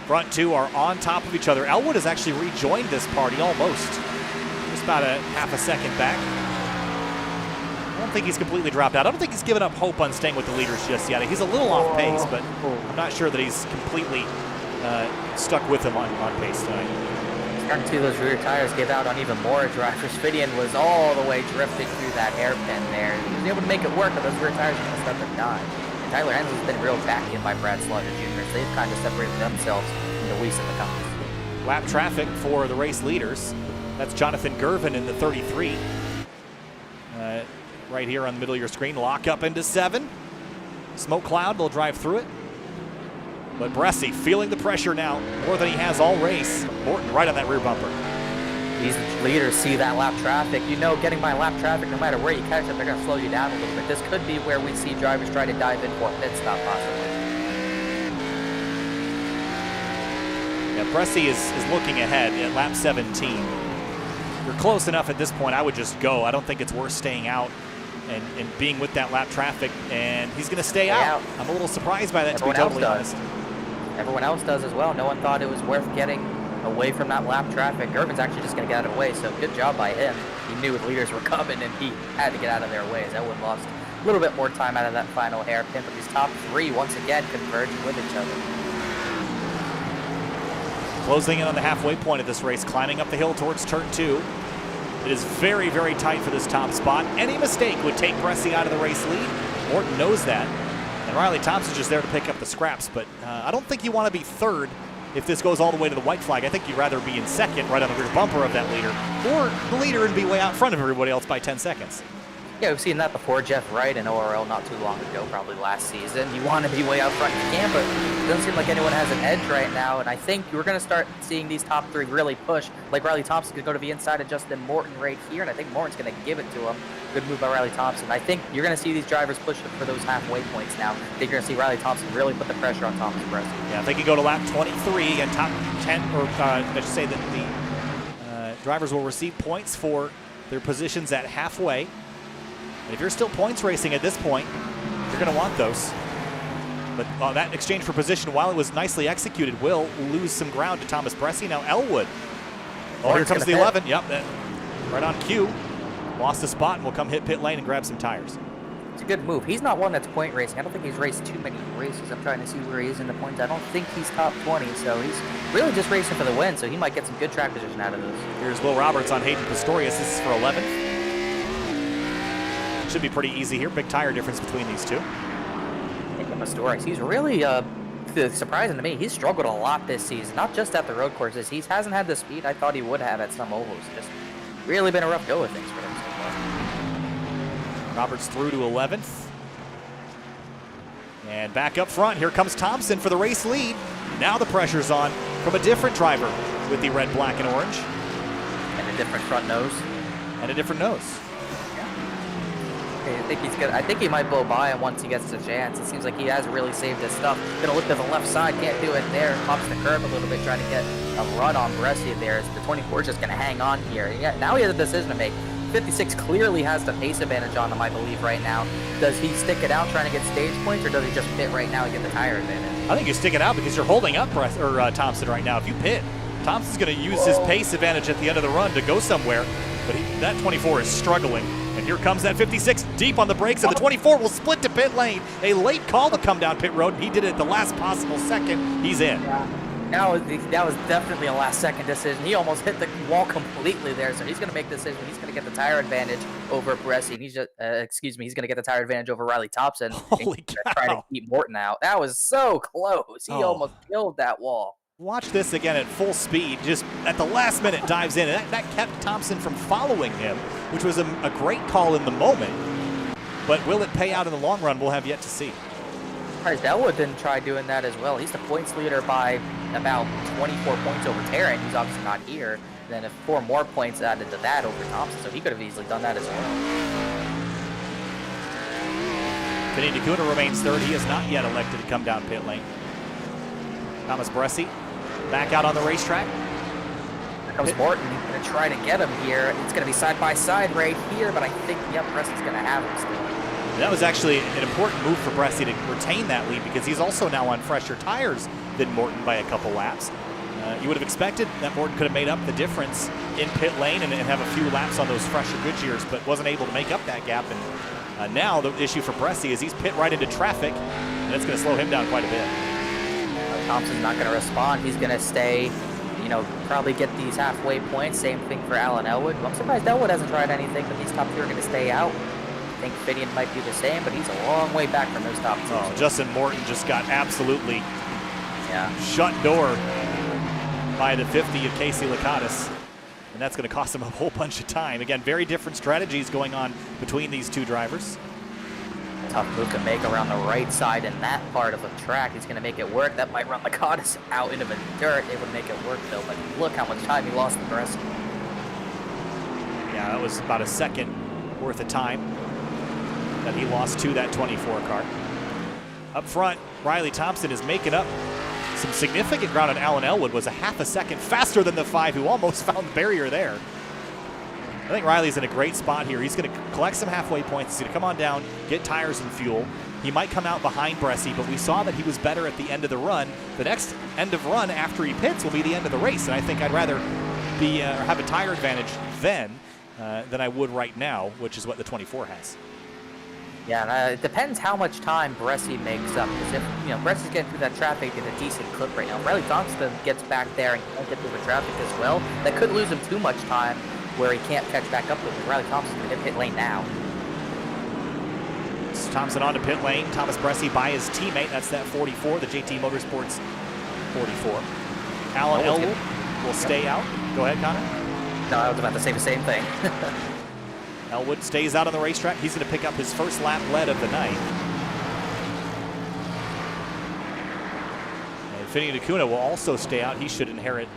Front two are on top of each other. Elwood has actually rejoined this party almost. Just about a half a second back. I don't think he's completely dropped out. I don't think he's given up hope on staying with the leaders just yet. He's a little off pace, but I'm not sure that he's completely stuck with them on pace tonight. Starting to see those rear tires give out on even more drivers. Fidian was all the way drifting through that hairpin there. He was able to make it work, but those rear tires are going to start to die. And Tyler Hensley's been real back in by Brad Slaughter Jr., so they've kind of separated themselves from the Weiss and the Cummins. Lap traffic for the race leaders. That's Jonathan Gervin in the 33. Right here on the middle of your screen. Lock up into 7. Smoke cloud, they'll drive through it. But Bressy feeling the pressure now more than he has all race. Morton right on that rear bumper. These leaders see that lap traffic. You know, getting by lap traffic, no matter where you catch it, they're going to slow you down a little bit. This could be where we see drivers try to dive in for a pit stop possibly. Yeah, Bressy is looking ahead at lap 17. You're close enough at this point, I would just go. I don't think it's worth staying out and being with that lap traffic, and he's going to stay out. I'm a little surprised by that, Everyone to be totally else does. honest. Everyone else does as well. No one thought it was worth getting away from that lap traffic. Gervin's actually just going to get out of the way, so good job by him. He knew the leaders were coming, and he had to get out of their way. Elwood lost a little bit more time out of that final hairpin, but these top three, once again, converging with each other. Closing in on the halfway point of this race, climbing up the hill towards turn 2. It is very, very tight for this top spot. Any mistake would take Bressy out of the race lead. Morton knows that. And Riley Thompson's just there to pick up the scraps, but I don't think you want to be third if this goes all the way to the white flag. I think you'd rather be in second, right on the rear bumper of that leader, or the leader and be way out front of everybody else by 10 seconds. Yeah, we've seen that before. Jeff Wright in ORL not too long ago, probably last season. You want to be way out front if you can, but it doesn't seem like anyone has an edge right now, and I think we're going to start seeing these top three really push. Like Riley Thompson could go to the inside of Justin Morton right here, and I think Morton's going to give it to him. Good move by Riley Thompson. I think you're going to see these drivers push for those halfway points now. I think you're going to see Riley Thompson really put the pressure on Thomas Bressy. Yeah, if they can go to lap 23 and top 10, or I should say that the drivers will receive points for their positions at halfway. And if you're still points racing at this point, you're going to want those. But that exchange for position, while it was nicely executed, will lose some ground to Thomas Bressi. Now Elwood. Oh, here comes the 11. Yep, right on cue. Lost a spot and will come hit pit lane and grab some tires. It's a good move. He's not one that's point racing. I don't think he's raced too many races. I'm trying to see where he is in the points. I don't think he's top 20, so he's really just racing for the win, so he might get some good track position out of this. Here's Will Roberts on Hayden Pistorius. This is for 11th. Should be pretty easy here. Big tire difference between these two. Pistorius, he's really surprising to me. He's struggled a lot this season, not just at the road courses. He hasn't had the speed I thought he would have at some ovals. Just really been a rough go with things for him so far. Roberts through to 11th. And back up front, here comes Thompson for the race lead. Now the pressure's on from a different driver with the red, black, and orange. And a different front nose. And a different nose. I think he's good. I think he might blow by him once he gets the chance. It seems like he has really saved his stuff. Gonna look to the left side, can't do it there. Pops the curb a little bit, trying to get a run on Bressi there. The 24 is just gonna hang on here. Yeah, now he has a decision to make. 56 clearly has the pace advantage on him, I believe, right now. Does he stick it out trying to get stage points, or does he just pit right now and get the tire advantage? I think you stick it out because you're holding up Thompson right now. If you pit, Thompson's going to use his pace advantage at the end of the run to go somewhere, but that 24 is struggling. And here comes that 56 deep on the brakes, and the 24 will split to pit lane. A late call to come down pit road, and he did it at the last possible second. He's in. Yeah. That was definitely a last-second decision. He almost hit the wall completely there, so he's going to make the decision. He's going to get the tire advantage over Bressi, and he's just, he's going to get the tire advantage over Riley Thompson. Holy cow. Try to keep Morton out. That was so close. He almost killed that wall. Watch this again at full speed. Just at the last minute dives in, and that kept Thompson from following him, which was a great call in the moment. But will it pay out in the long run? We'll have yet to see. Elwood didn't try doing that as well. He's the points leader by about 24 points over Tarrant, who's obviously not here. And then if 4 more points added to that over Thompson, so he could have easily done that as well. Vinny DeCuna remains third. He has not yet elected to come down pit lane. Thomas Bressi back out on the racetrack. Here comes Morton. He's going to try to get him here. It's going to be side-by-side right here, but I think, yep, Bressi's going to have him still. That was actually an important move for Bressi to retain that lead because he's also now on fresher tires than Morton by a couple laps. You would have expected that Morton could have made up the difference in pit lane and have a few laps on those fresher Goodyears, but wasn't able to make up that gap. And now the issue for Bressi is he's pit right into traffic, and it's going to slow him down quite a bit. Thompson's not going to respond. He's going to stay, probably get these halfway points. Same thing for Alan Elwood. I'm surprised Elwood hasn't tried anything, but these top 2 are going to stay out. I think Finian might do the same, but he's a long way back from those top 2. Oh, Justin Morton just got absolutely shut door by the 50 of Casey Lakatos, and that's going to cost him a whole bunch of time. Again, very different strategies going on between these two drivers. Tough move to make around the right side in that part of the track. He's going to make it work. That might run Lakatos out into the dirt. It would make it work, though, but look how much time he lost in the rest. Yeah, that was about a second worth of time that he lost to that 24 car. Up front, Riley Thompson is making up some significant ground on Alan Elwood. Was a half a second faster than the 5 who almost found the barrier there. I think Riley's in a great spot here. He's going to collect some halfway points. He's going to come on down, get tires and fuel. He might come out behind Bressi, but we saw that he was better at the end of the run. The next end of run after he pits will be the end of the race, and I think I'd rather be have a tire advantage then than I would right now, which is what the 24 has. Yeah, it depends how much time Bressi makes up. Because if Bressi's getting through that traffic at a decent clip right now, Riley Thompson gets back there and can't get through the traffic as well. That could lose him too much time where he can't catch back up with him. Riley Thompson's going to hit pit lane now. It's Thompson onto pit lane. Thomas Bressi by his teammate. That's that 44, the JT Motorsports 44. Alan Elwood will stay out. Go ahead, Connor. No, I was about to say the same thing. Elwood stays out on the racetrack. He's going to pick up his first lap lead of the night. And Vinny DeCuna will also stay out. He should inherit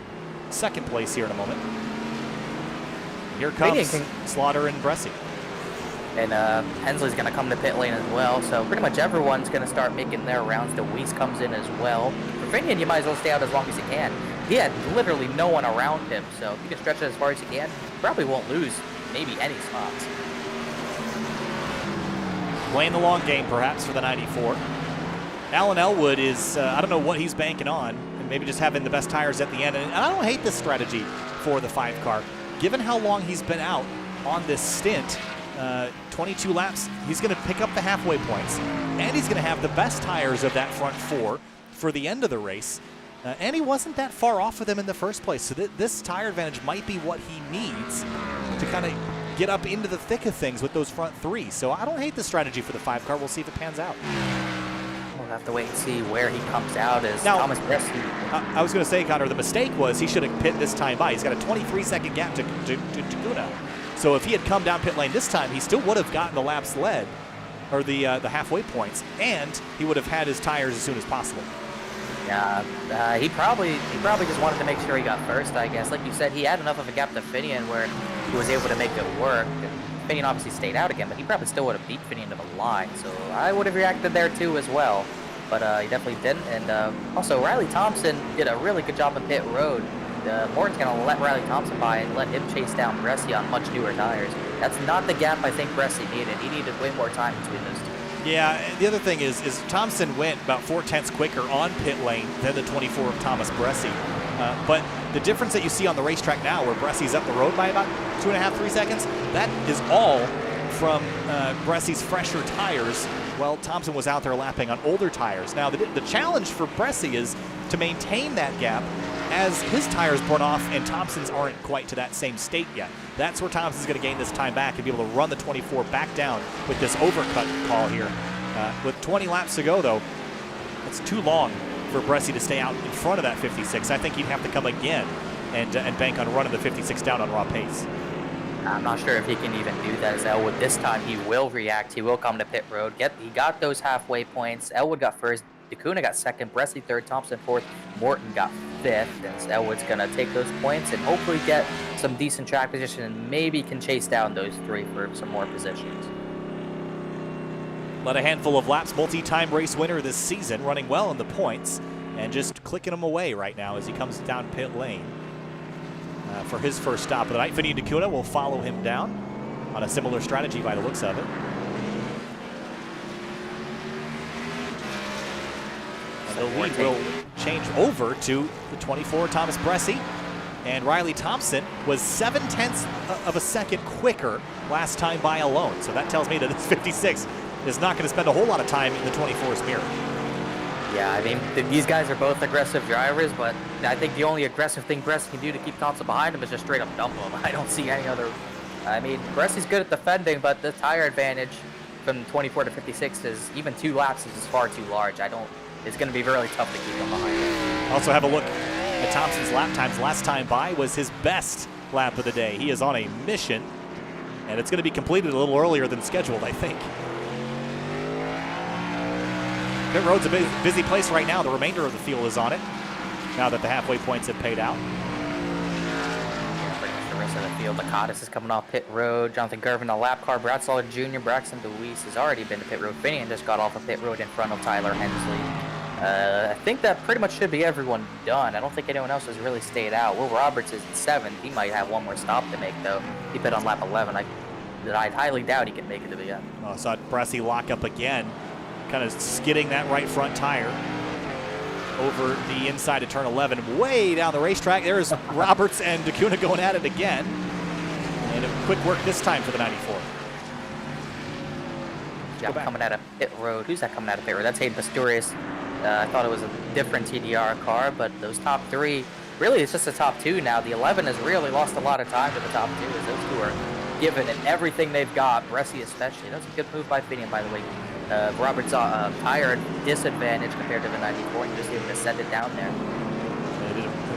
second place here in a moment. Here comes Slaughter and Bressi. And Hensley's going to come to pit lane as well. So pretty much everyone's going to start making their rounds. DeWeese comes in as well. For Finian, you might as well stay out as long as you can. He had literally no one around him. So if you can stretch it as far as you can, you probably won't lose maybe any spots. Playing the long game perhaps for the 94. Alan Elwood is, I don't know what he's banking on, and maybe just having the best tires at the end. And I don't hate this strategy for the 5 car. Given how long he's been out on this stint, 22 laps, he's going to pick up the halfway points, and he's going to have the best tires of that front 4 for the end of the race. And he wasn't that far off of them in the first place, so this tire advantage might be what he needs to kind of get up into the thick of things with those front 3. So I don't hate the strategy for the 5 car. We'll see if it pans out. We'll have to wait and see where he comes out as Now, Thomas Bressi. I was going to say, Connor, the mistake was he should have pit this time by. He's got a 23-second gap to Taguna. So if he had come down pit lane this time, he still would have gotten the laps led, or the halfway points, and he would have had his tires as soon as possible. Yeah, he probably just wanted to make sure he got first, I guess. Like you said, he had enough of a gap to Finian where he was able to make it work. And Finian obviously stayed out again, but he probably still would have beat Finian to the line. So I would have reacted there too as well. But he definitely didn't. And also, Riley Thompson did a really good job on pit road. Morton's going to let Riley Thompson by and let him chase down Bressi on much newer tires. That's not the gap I think Bressi needed. He needed way more time between those two. Yeah, the other thing is Thompson went about 4/10 quicker on pit lane than the 24 of Thomas Bressi. But the difference that you see on the racetrack now, where Bressi's up the road by about 2.5, 3 seconds, that is all from Bressi's fresher tires, while Thompson was out there lapping on older tires. Now, the challenge for Bressi is to maintain that gap as his tires burn off and Thompson's aren't quite to that same state yet. That's where Thompson's going to gain this time back and be able to run the 24 back down with this overcut call here. With 20 laps to go, though, it's too long for Bressi to stay out in front of that 56. I think he'd have to come again and bank on running the 56 down on raw pace. I'm not sure if he can even do that as Elwood. This time he will react. He will come to pit road. He got those halfway points. Elwood got first. Taguna got second. Bressi third. Thompson fourth. Morton got fifth. And Elwood's going to take those points and hopefully get some decent track position and maybe can chase down those 3 for some more positions. Led a handful of laps, multi-time race winner this season, running well in the points and just clicking them away right now as he comes down pit lane for his first stop of the night. Finian Taguna will follow him down on a similar strategy by the looks of it. The lead will change over to the 24, Thomas Bressi. And Riley Thompson was 7/10 of a second quicker last time by alone. So that tells me that this 56 is not going to spend a whole lot of time in the 24's mirror. Yeah, I mean, these guys are both aggressive drivers, but I think the only aggressive thing Bressi can do to keep Thompson behind him is just straight up dump him. I don't see any other. I mean, Bressi's good at defending, but the tire advantage from 24 to 56 is even 2 laps is far too large. It's going to be really tough to keep him behind him. Also have a look at Thompson's lap times. Last time by was his best lap of the day. He is on a mission, and it's going to be completed a little earlier than scheduled, I think. Pit road's a busy place right now. The remainder of the field is on it now that the halfway points have paid out. Pretty much the rest of the field. Lakatos is coming off pit road. Jonathan Gervin, the lap car. Brad Soller Jr., Braxton DeWeese has already been to pit road. Finian just got off of pit road in front of Tyler Hensley. I think that pretty much should be everyone done. I don't think anyone else has really stayed out. Will Roberts is in 7th. He might have one more stop to make, though. He pit on lap 11. I highly doubt he can make it to the end. Oh, saw Bressi lock up again, kind of skidding that right front tire over the inside of turn 11. Way down the racetrack, there's Roberts and Taguna going at it again. And a quick work this time for the 94. Yeah, coming out of pit road. Who's that coming out of pit road? That's Hayden Pastorius. I thought it was a different TDR car, but those top 3, really it's just the top 2 now. The 11 has really lost a lot of time to the top 2 as those 2 are given it everything they've got, Bressi especially. That's a good move by Finian, by the way. Roberts' tire disadvantage compared to the 94, and just able to send it down there.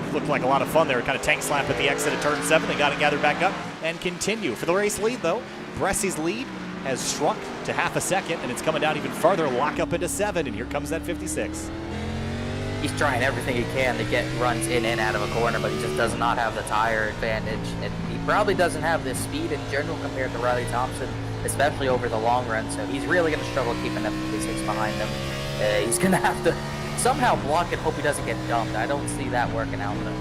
It looked like a lot of fun there. Kind of tank slap at the exit of turn 7. They got it gathered back up and continue. For the race lead, though, Bressi's lead has shrunk to half a second, and it's coming down even farther, lock up into 7, and here comes that 56. He's trying everything he can to get runs in and out of a corner, but he just does not have the tire advantage. And he probably doesn't have the speed in general compared to Riley Thompson, especially over the long run, so he's really going to struggle keeping that 56 behind him. He's going to have to somehow block and hope he doesn't get dumped. I don't see that working out though.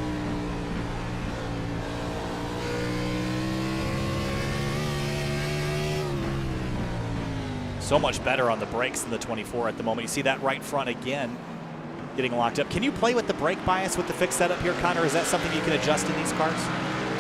so much better on the brakes than the 24 at the moment. You see that right front again getting locked up. Can you play with the brake bias with the fixed setup here, Connor? Is that something you can adjust in these cars?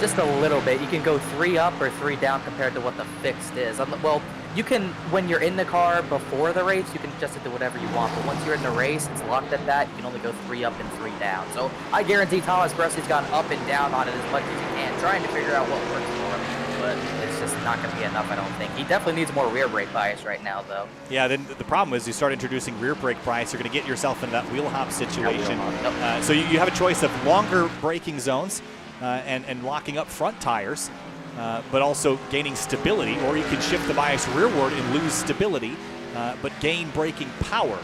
Just a little bit. You can go 3 up or 3 down compared to what the fixed is. Well, you can, when you're in the car before the race, you can adjust it to whatever you want. But once you're in the race, it's locked at that. You can only go 3 up and 3 down. So I guarantee Thomas Bressy's gone up and down on it as much as he can, trying to figure out what works for him. But it's just not going to be enough, I don't think. He definitely needs more rear brake bias right now, though. Yeah, then the problem is you start introducing rear brake bias, you're going to get yourself into that wheel hop situation. So you have a choice of longer braking zones and locking up front tires, but also gaining stability, or you can shift the bias rearward and lose stability, but gain braking power,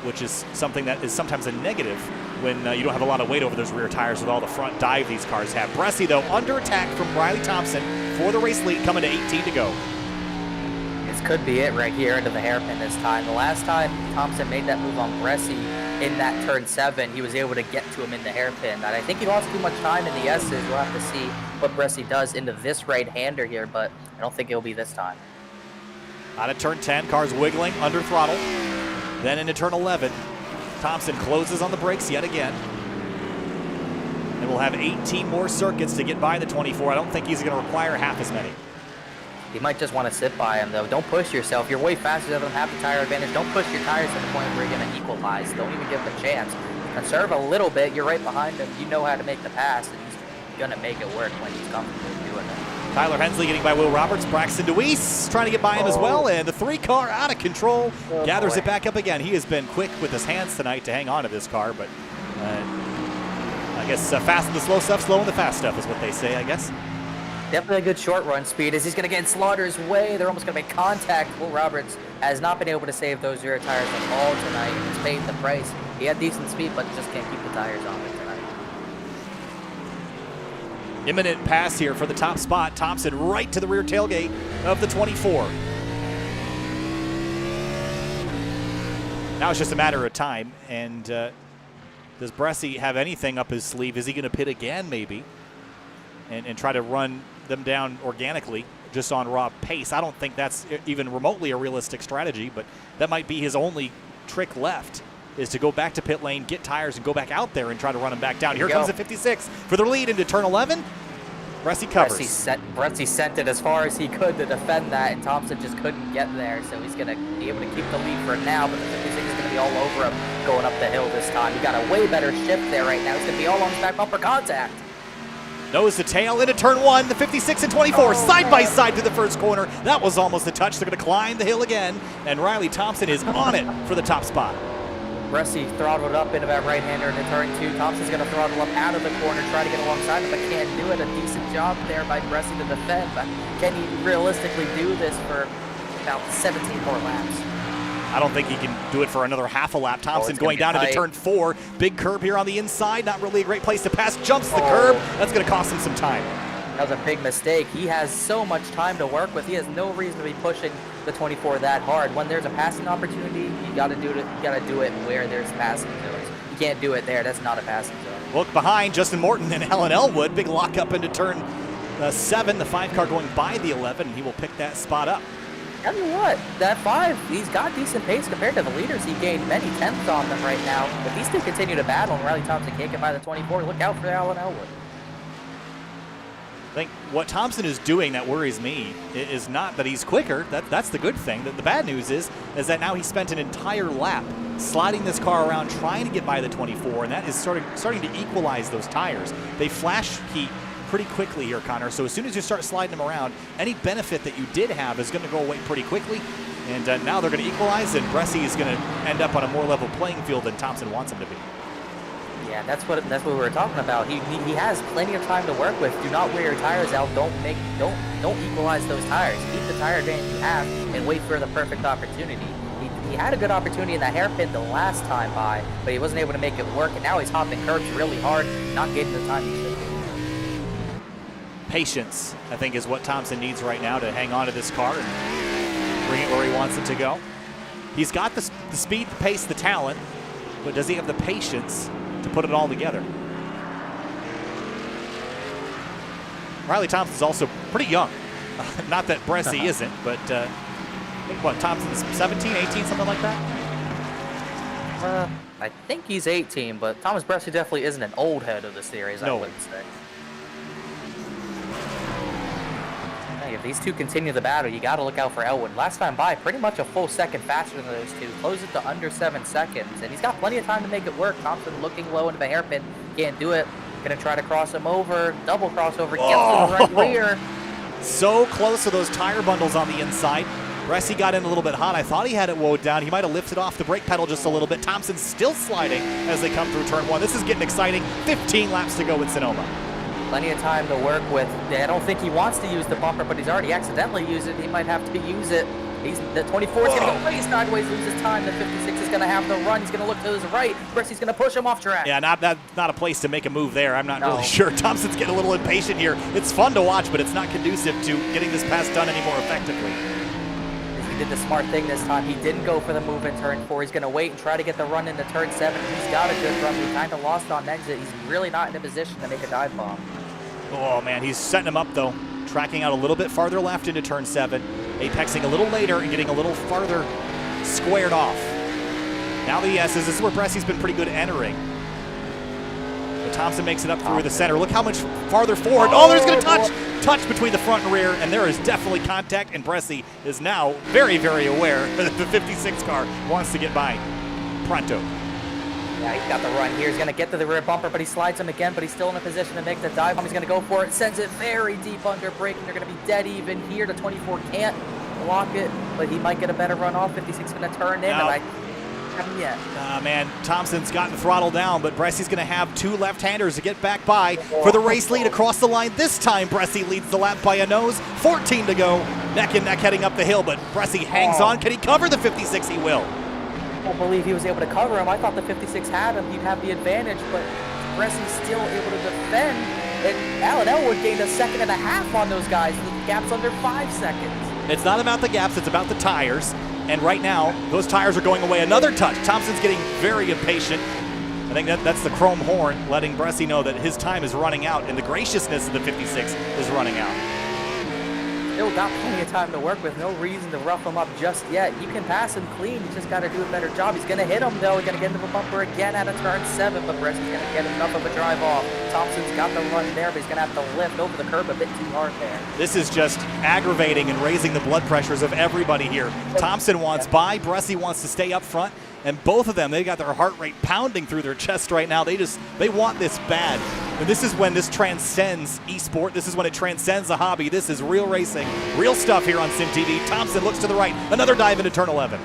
which is something that is sometimes a negative when you don't have a lot of weight over those rear tires with all the front dive these cars have. Bressy, though, under attack from Riley Thompson for the race lead, coming to 18 to go. This could be it right here into the hairpin this time. The last time Thompson made that move on Bressy in that turn 7, he was able to get to him in the hairpin. And I think he lost too much time in the S's. We'll have to see what Bressy does into this right-hander here, but I don't think it'll be this time. Out of turn 10, cars wiggling under throttle. Then into turn 11, Thompson closes on the brakes yet again. And we'll have 18 more circuits to get by the 24. I don't think he's going to require half as many. You might just want to sit by him, though. Don't push yourself. You're way faster than them, have the tire advantage. Don't push your tires to the point where you're going to equalize. Don't even give him a chance. Conserve a little bit. You're right behind him. You know how to make the pass, and he's going to make it work when he's comfortable doing it. Tyler Hensley getting by Will Roberts. Braxton DeWeese trying to get by him as well. And the 3-car out of control. Gathers it back up again. He has been quick with his hands tonight to hang on to this car, but I guess fast in the slow stuff, slow in the fast stuff is what they say, I guess. Definitely a good short run speed as he's going to get in Slaughter's way. They're almost going to make contact. Will Roberts has not been able to save those rear tires at all tonight. He's paid the price. He had decent speed, but just can't keep the tires on it tonight. Imminent pass here for the top spot. Thompson right to the rear tailgate of the 24. Now it's just a matter of time. And does Bressy have anything up his sleeve? Is he going to pit again, maybe? And try to run them down organically just on raw pace. I don't think that's even remotely a realistic strategy, but that might be his only trick left, is to go back to pit lane, get tires, and go back out there and try to run them back down. Here comes the 56 for the lead into turn 11. Bressy covers. Bressy sent it as far as he could to defend that, and Thompson just couldn't get there, so he's going to be able to keep the lead for now, but the 56 is going to be all over him going up the hill this time. He got a way better shift there right now. He's going to be all on his back bumper contact. Nose to tail into turn 1, the 56 and 24, side by side to the first corner. That was almost a touch. They're going to climb the hill again, and Riley Thompson is on it for the top spot. Bressy throttled up into that right-hander into turn 2. Thompson's going to throttle up out of the corner, try to get alongside him, but can't do it. A decent job there by Bressy to defend, but can he realistically do this for about 17 more laps? I don't think he can do it for another half a lap. Thompson going down into turn 4. Big curb here on the inside. Not really a great place to pass. Jumps the curb. That's going to cost him some time. That was a big mistake. He has so much time to work with. He has no reason to be pushing the 24 that hard. When there's a passing opportunity, you got to do it. You got to do it where there's passing zones. You can't do it there. That's not a passing zone. Look behind Justin Morton and Helen Elwood. Big lock up into turn 7. The 5-car going by the 11. He will pick that spot up. Tell you what, that 5, he's got decent pace compared to the leaders. He gained many tenths on them right now. But these two continue to battle, and Riley Thompson can't get by the 24. Look out for Alan Elwood. I think what Thompson is doing that worries me is not that he's quicker. That's the good thing. The bad news is that now he spent an entire lap sliding this car around trying to get by the 24, and that is starting to equalize those tires. They flash heat pretty quickly here, Connor. So as soon as you start sliding them around, any benefit that you did have is going to go away pretty quickly. And now they're going to equalize, and Bressy is going to end up on a more level playing field than Thompson wants him to be. Yeah, that's what we were talking about. He has plenty of time to work with. Do not wear your tires out. Don't equalize those tires. Keep the tire advantage you have and wait for the perfect opportunity. He had a good opportunity in the hairpin the last time by, but he wasn't able to make it work. And now he's hopping curbs really hard, not getting the time he should be. Patience, I think, is what Thompson needs right now to hang on to this car and bring it where he wants it to go. He's got the speed, the pace, the talent, but does he have the patience to put it all together? Riley Thompson's also pretty young. Not that Bressy isn't, but think, what, Thompson's 17, 18, something like that? I think he's 18, but Thomas Bresci definitely isn't an old head of the series, I wouldn't say. Hey, if these two continue the battle, you got to look out for Elwood. Last time by, pretty much a full second faster than those two. Closed it to under 7 seconds, and he's got plenty of time to make it work. Thompson looking low into the hairpin. Can't do it. Gonna try to cross him over. Double crossover. Gets to the right rear. So close to those tire bundles on the inside. Bresci got in a little bit hot. I thought he had it woed down. He might have lifted off the brake pedal just a little bit. Thompson's still sliding as they come through turn 1. This is getting exciting. 15 laps to go with Sonoma. Plenty of time to work with. I don't think he wants to use the bumper, but he's already accidentally used it. He might have to use it. The 24 is going to go way sideways, loses time. The 56 is going to have the run. He's going to look to his right. Bresci's going to push him off track. Yeah, not a place to make a move there. I'm not really sure. Thompson's getting a little impatient here. It's fun to watch, but it's not conducive to getting this pass done any more effectively. He did the smart thing this time. He didn't go for the move in turn 4. He's going to wait and try to get the run into turn 7. He's got a good run. He kind of lost on exit. He's really not in a position to make a dive bomb. Oh, man, he's setting him up, though. Tracking out a little bit farther left into turn 7. Apexing a little later and getting a little farther squared off. Now the S's. This is where Bresci's been pretty good entering. But Thompson makes it up through the center. Look how much farther forward. Oh, there's going to touch between the front and rear, and there is definitely contact, and Bresci is now very, very aware that the 56 car wants to get by pronto. Yeah, he's got the run here. He's going to get to the rear bumper, but he slides him again, but he's still in a position to make the dive bomb. He's going to go for it, sends it very deep under brake, and they're going to be dead even here. The 24 can't block it, but he might get a better run off. 56 going to turn in, and I haven't yet. Man, Thompson's gotten the throttle down, but Bresci's going to have 2 left-handers to get back by for the race lead across the line. This time, Bresci leads the lap by a nose. 14 to go, neck and neck heading up the hill, but Bresci hangs on. Can he cover the 56? He will. I don't believe he was able to cover him. I thought the 56 had him. He'd have the advantage, but Bresci's still able to defend. And Alan Elwood gained 1.5 seconds on those guys. The gap's under 5 seconds. It's not about the gaps, it's about the tires. And right now, those tires are going away. Another touch. Thompson's getting very impatient. I think that's the chrome horn letting Bresci know that his time is running out and the graciousness of the 56 is running out. Still got plenty of time to work with. No reason to rough him up just yet. You can pass him clean. You just got to do a better job. He's going to hit him, though. He's going to get into the bumper again out of turn 7, but Bresci's going to get enough of a drive off. Thompson's got the run there, but he's going to have to lift over the curb a bit too hard there. This is just aggravating and raising the blood pressures of everybody here. Thompson wants by. Bresci wants to stay up front. And both of them, they got their heart rate pounding through their chest right now. They want this bad. And this is when this transcends esport. This is when it transcends the hobby. This is real racing, real stuff here on Sim TV. Thompson looks to the right. Another dive into turn 11.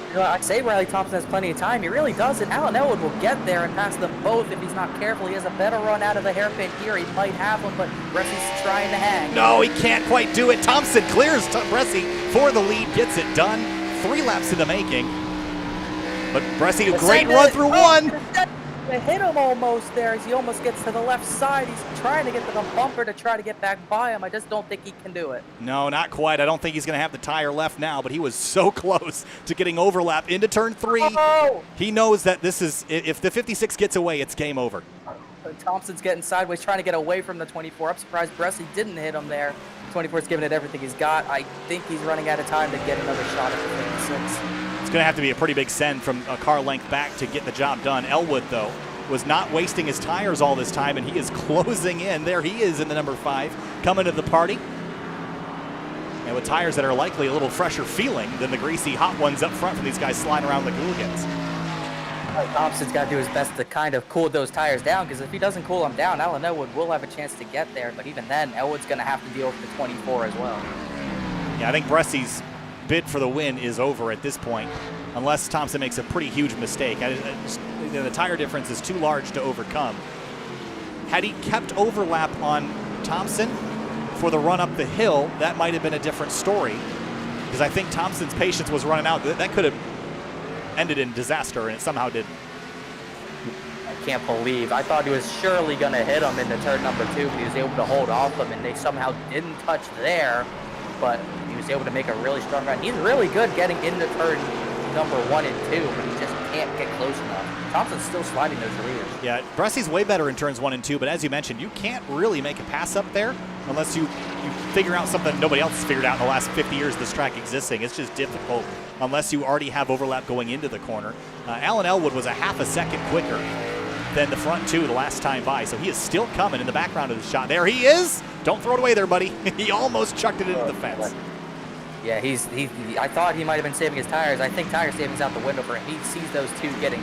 You know, I'd say Riley Thompson has plenty of time. He really doesn't. Alan Elwood will get there and pass them both if he's not careful. He has a better run out of the hairpin here. He might have him, but Bresci's trying to hang. No, he can't quite do it. Thompson clears Bresci for the lead, gets it done. 3 laps in the making. But Bresci, a great run through 1. They hit him almost there as he almost gets to the left side. He's trying to get to the bumper to try to get back by him. I just don't think he can do it. No, not quite. I don't think he's going to have the tire left now, but he was so close to getting overlap into turn 3. Oh! He knows that this is, if the 56 gets away, it's game over. Thompson's getting sideways, trying to get away from the 24. I'm surprised Bresci didn't hit him there. 24's giving it everything he's got. I think he's running out of time to get another shot at the 56. It's going to have to be a pretty big send from a car length back to get the job done. Elwood, though, was not wasting his tires all this time, and he is closing in. There he is in the number 5, coming to the party. And with tires that are likely a little fresher feeling than the greasy hot ones up front from these guys sliding around the hooligans. Thompson's got to do his best to kind of cool those tires down, because if he doesn't cool them down, Alan Elwood will have a chance to get there. But even then, Elwood's going to have to deal with the 24 as well. Yeah, I think Bresci's bid for the win is over at this point, unless Thompson makes a pretty huge mistake. The tire difference is too large to overcome. Had he kept overlap on Thompson for the run up the hill, that might have been a different story, because I think Thompson's patience was running out. That could have ended in disaster, and it somehow didn't. I can't believe. I thought he was surely going to hit him in the turn number 2, but he was able to hold off him, and they somehow didn't touch there, but he was able to make a really strong run. He's really good getting into turn number 1 and 2, but he just can't get close enough. Thompson's still sliding those rears. Yeah, Bresci's way better in turns 1 and 2, but as you mentioned, you can't really make a pass up there unless you figure out something nobody else has figured out in the last 50 years of this track existing. It's just difficult unless you already have overlap going into the corner. Alan Elwood was a half a second quicker than the front two the last time by, so he is still coming in the background of the shot. There he is. Don't throw it away there, buddy. He almost chucked it into the fence. Yeah, I thought he might have been saving his tires. I think tire saving's out the window for him. He sees those two getting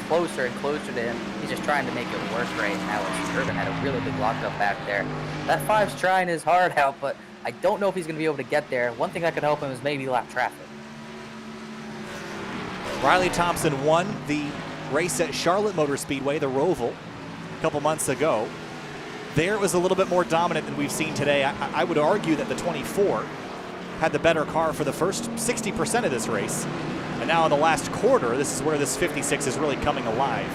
closer and closer to him. He's just trying to make it work right now. Urban had a really big lockup back there. That 5's trying his hard out, but I don't know if he's going to be able to get there. One thing that could help him is maybe lap traffic. Riley Thompson won the race at Charlotte Motor Speedway, the Roval, a couple months ago. There it was a little bit more dominant than we've seen today. I would argue that the 24 had the better car for the first 60% of this race. And now in the last quarter, this is where this 56 is really coming alive.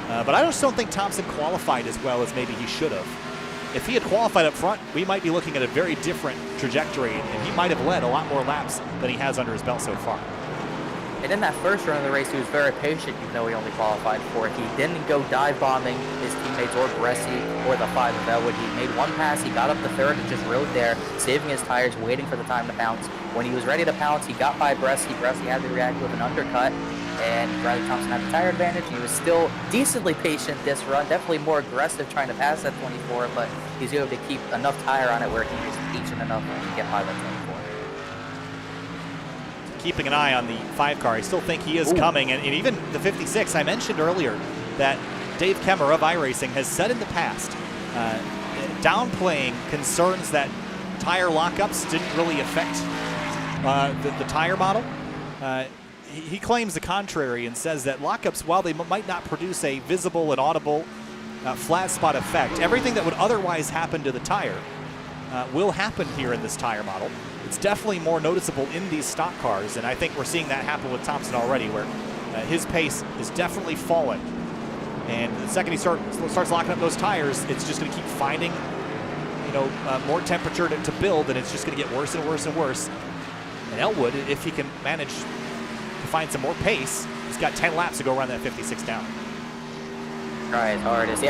But I just don't think Thompson qualified as well as maybe he should have. If he had qualified up front, we might be looking at a very different trajectory, and he might have led a lot more laps than he has under his belt so far. And in that first run of the race, he was very patient, even though he only qualified for it. He didn't go dive bombing his teammates or Bresci or the 5 of Elwood. He made one pass, he got up the third and just rode there, saving his tires, waiting for the time to pounce. When he was ready to pounce, he got by Bresci. Bresci had to react with an undercut, and Riley Thompson had the tire advantage. He was still decently patient this run, definitely more aggressive trying to pass that 24, but he's able to keep enough tire on it where he was patient enough to get by that 24. Keeping an eye on the 5 car. I still think he is coming, and even the 56. I mentioned earlier that Dave Kemmer of iRacing has said in the past, downplaying concerns that tire lockups didn't really affect the tire model. He claims the contrary and says that lockups, while they might not produce a visible and audible flat spot effect, everything that would otherwise happen to the tire will happen here in this tire model. It's definitely more noticeable in these stock cars, and I think we're seeing that happen with Thompson already, where his pace is definitely falling. And the second he starts locking up those tires, it's just going to keep finding, more temperature to build, and it's just going to get worse and worse and worse. And Elwood, if he can manage to find some more pace, he's got 10 laps to go around that 56 down. Try his hardest.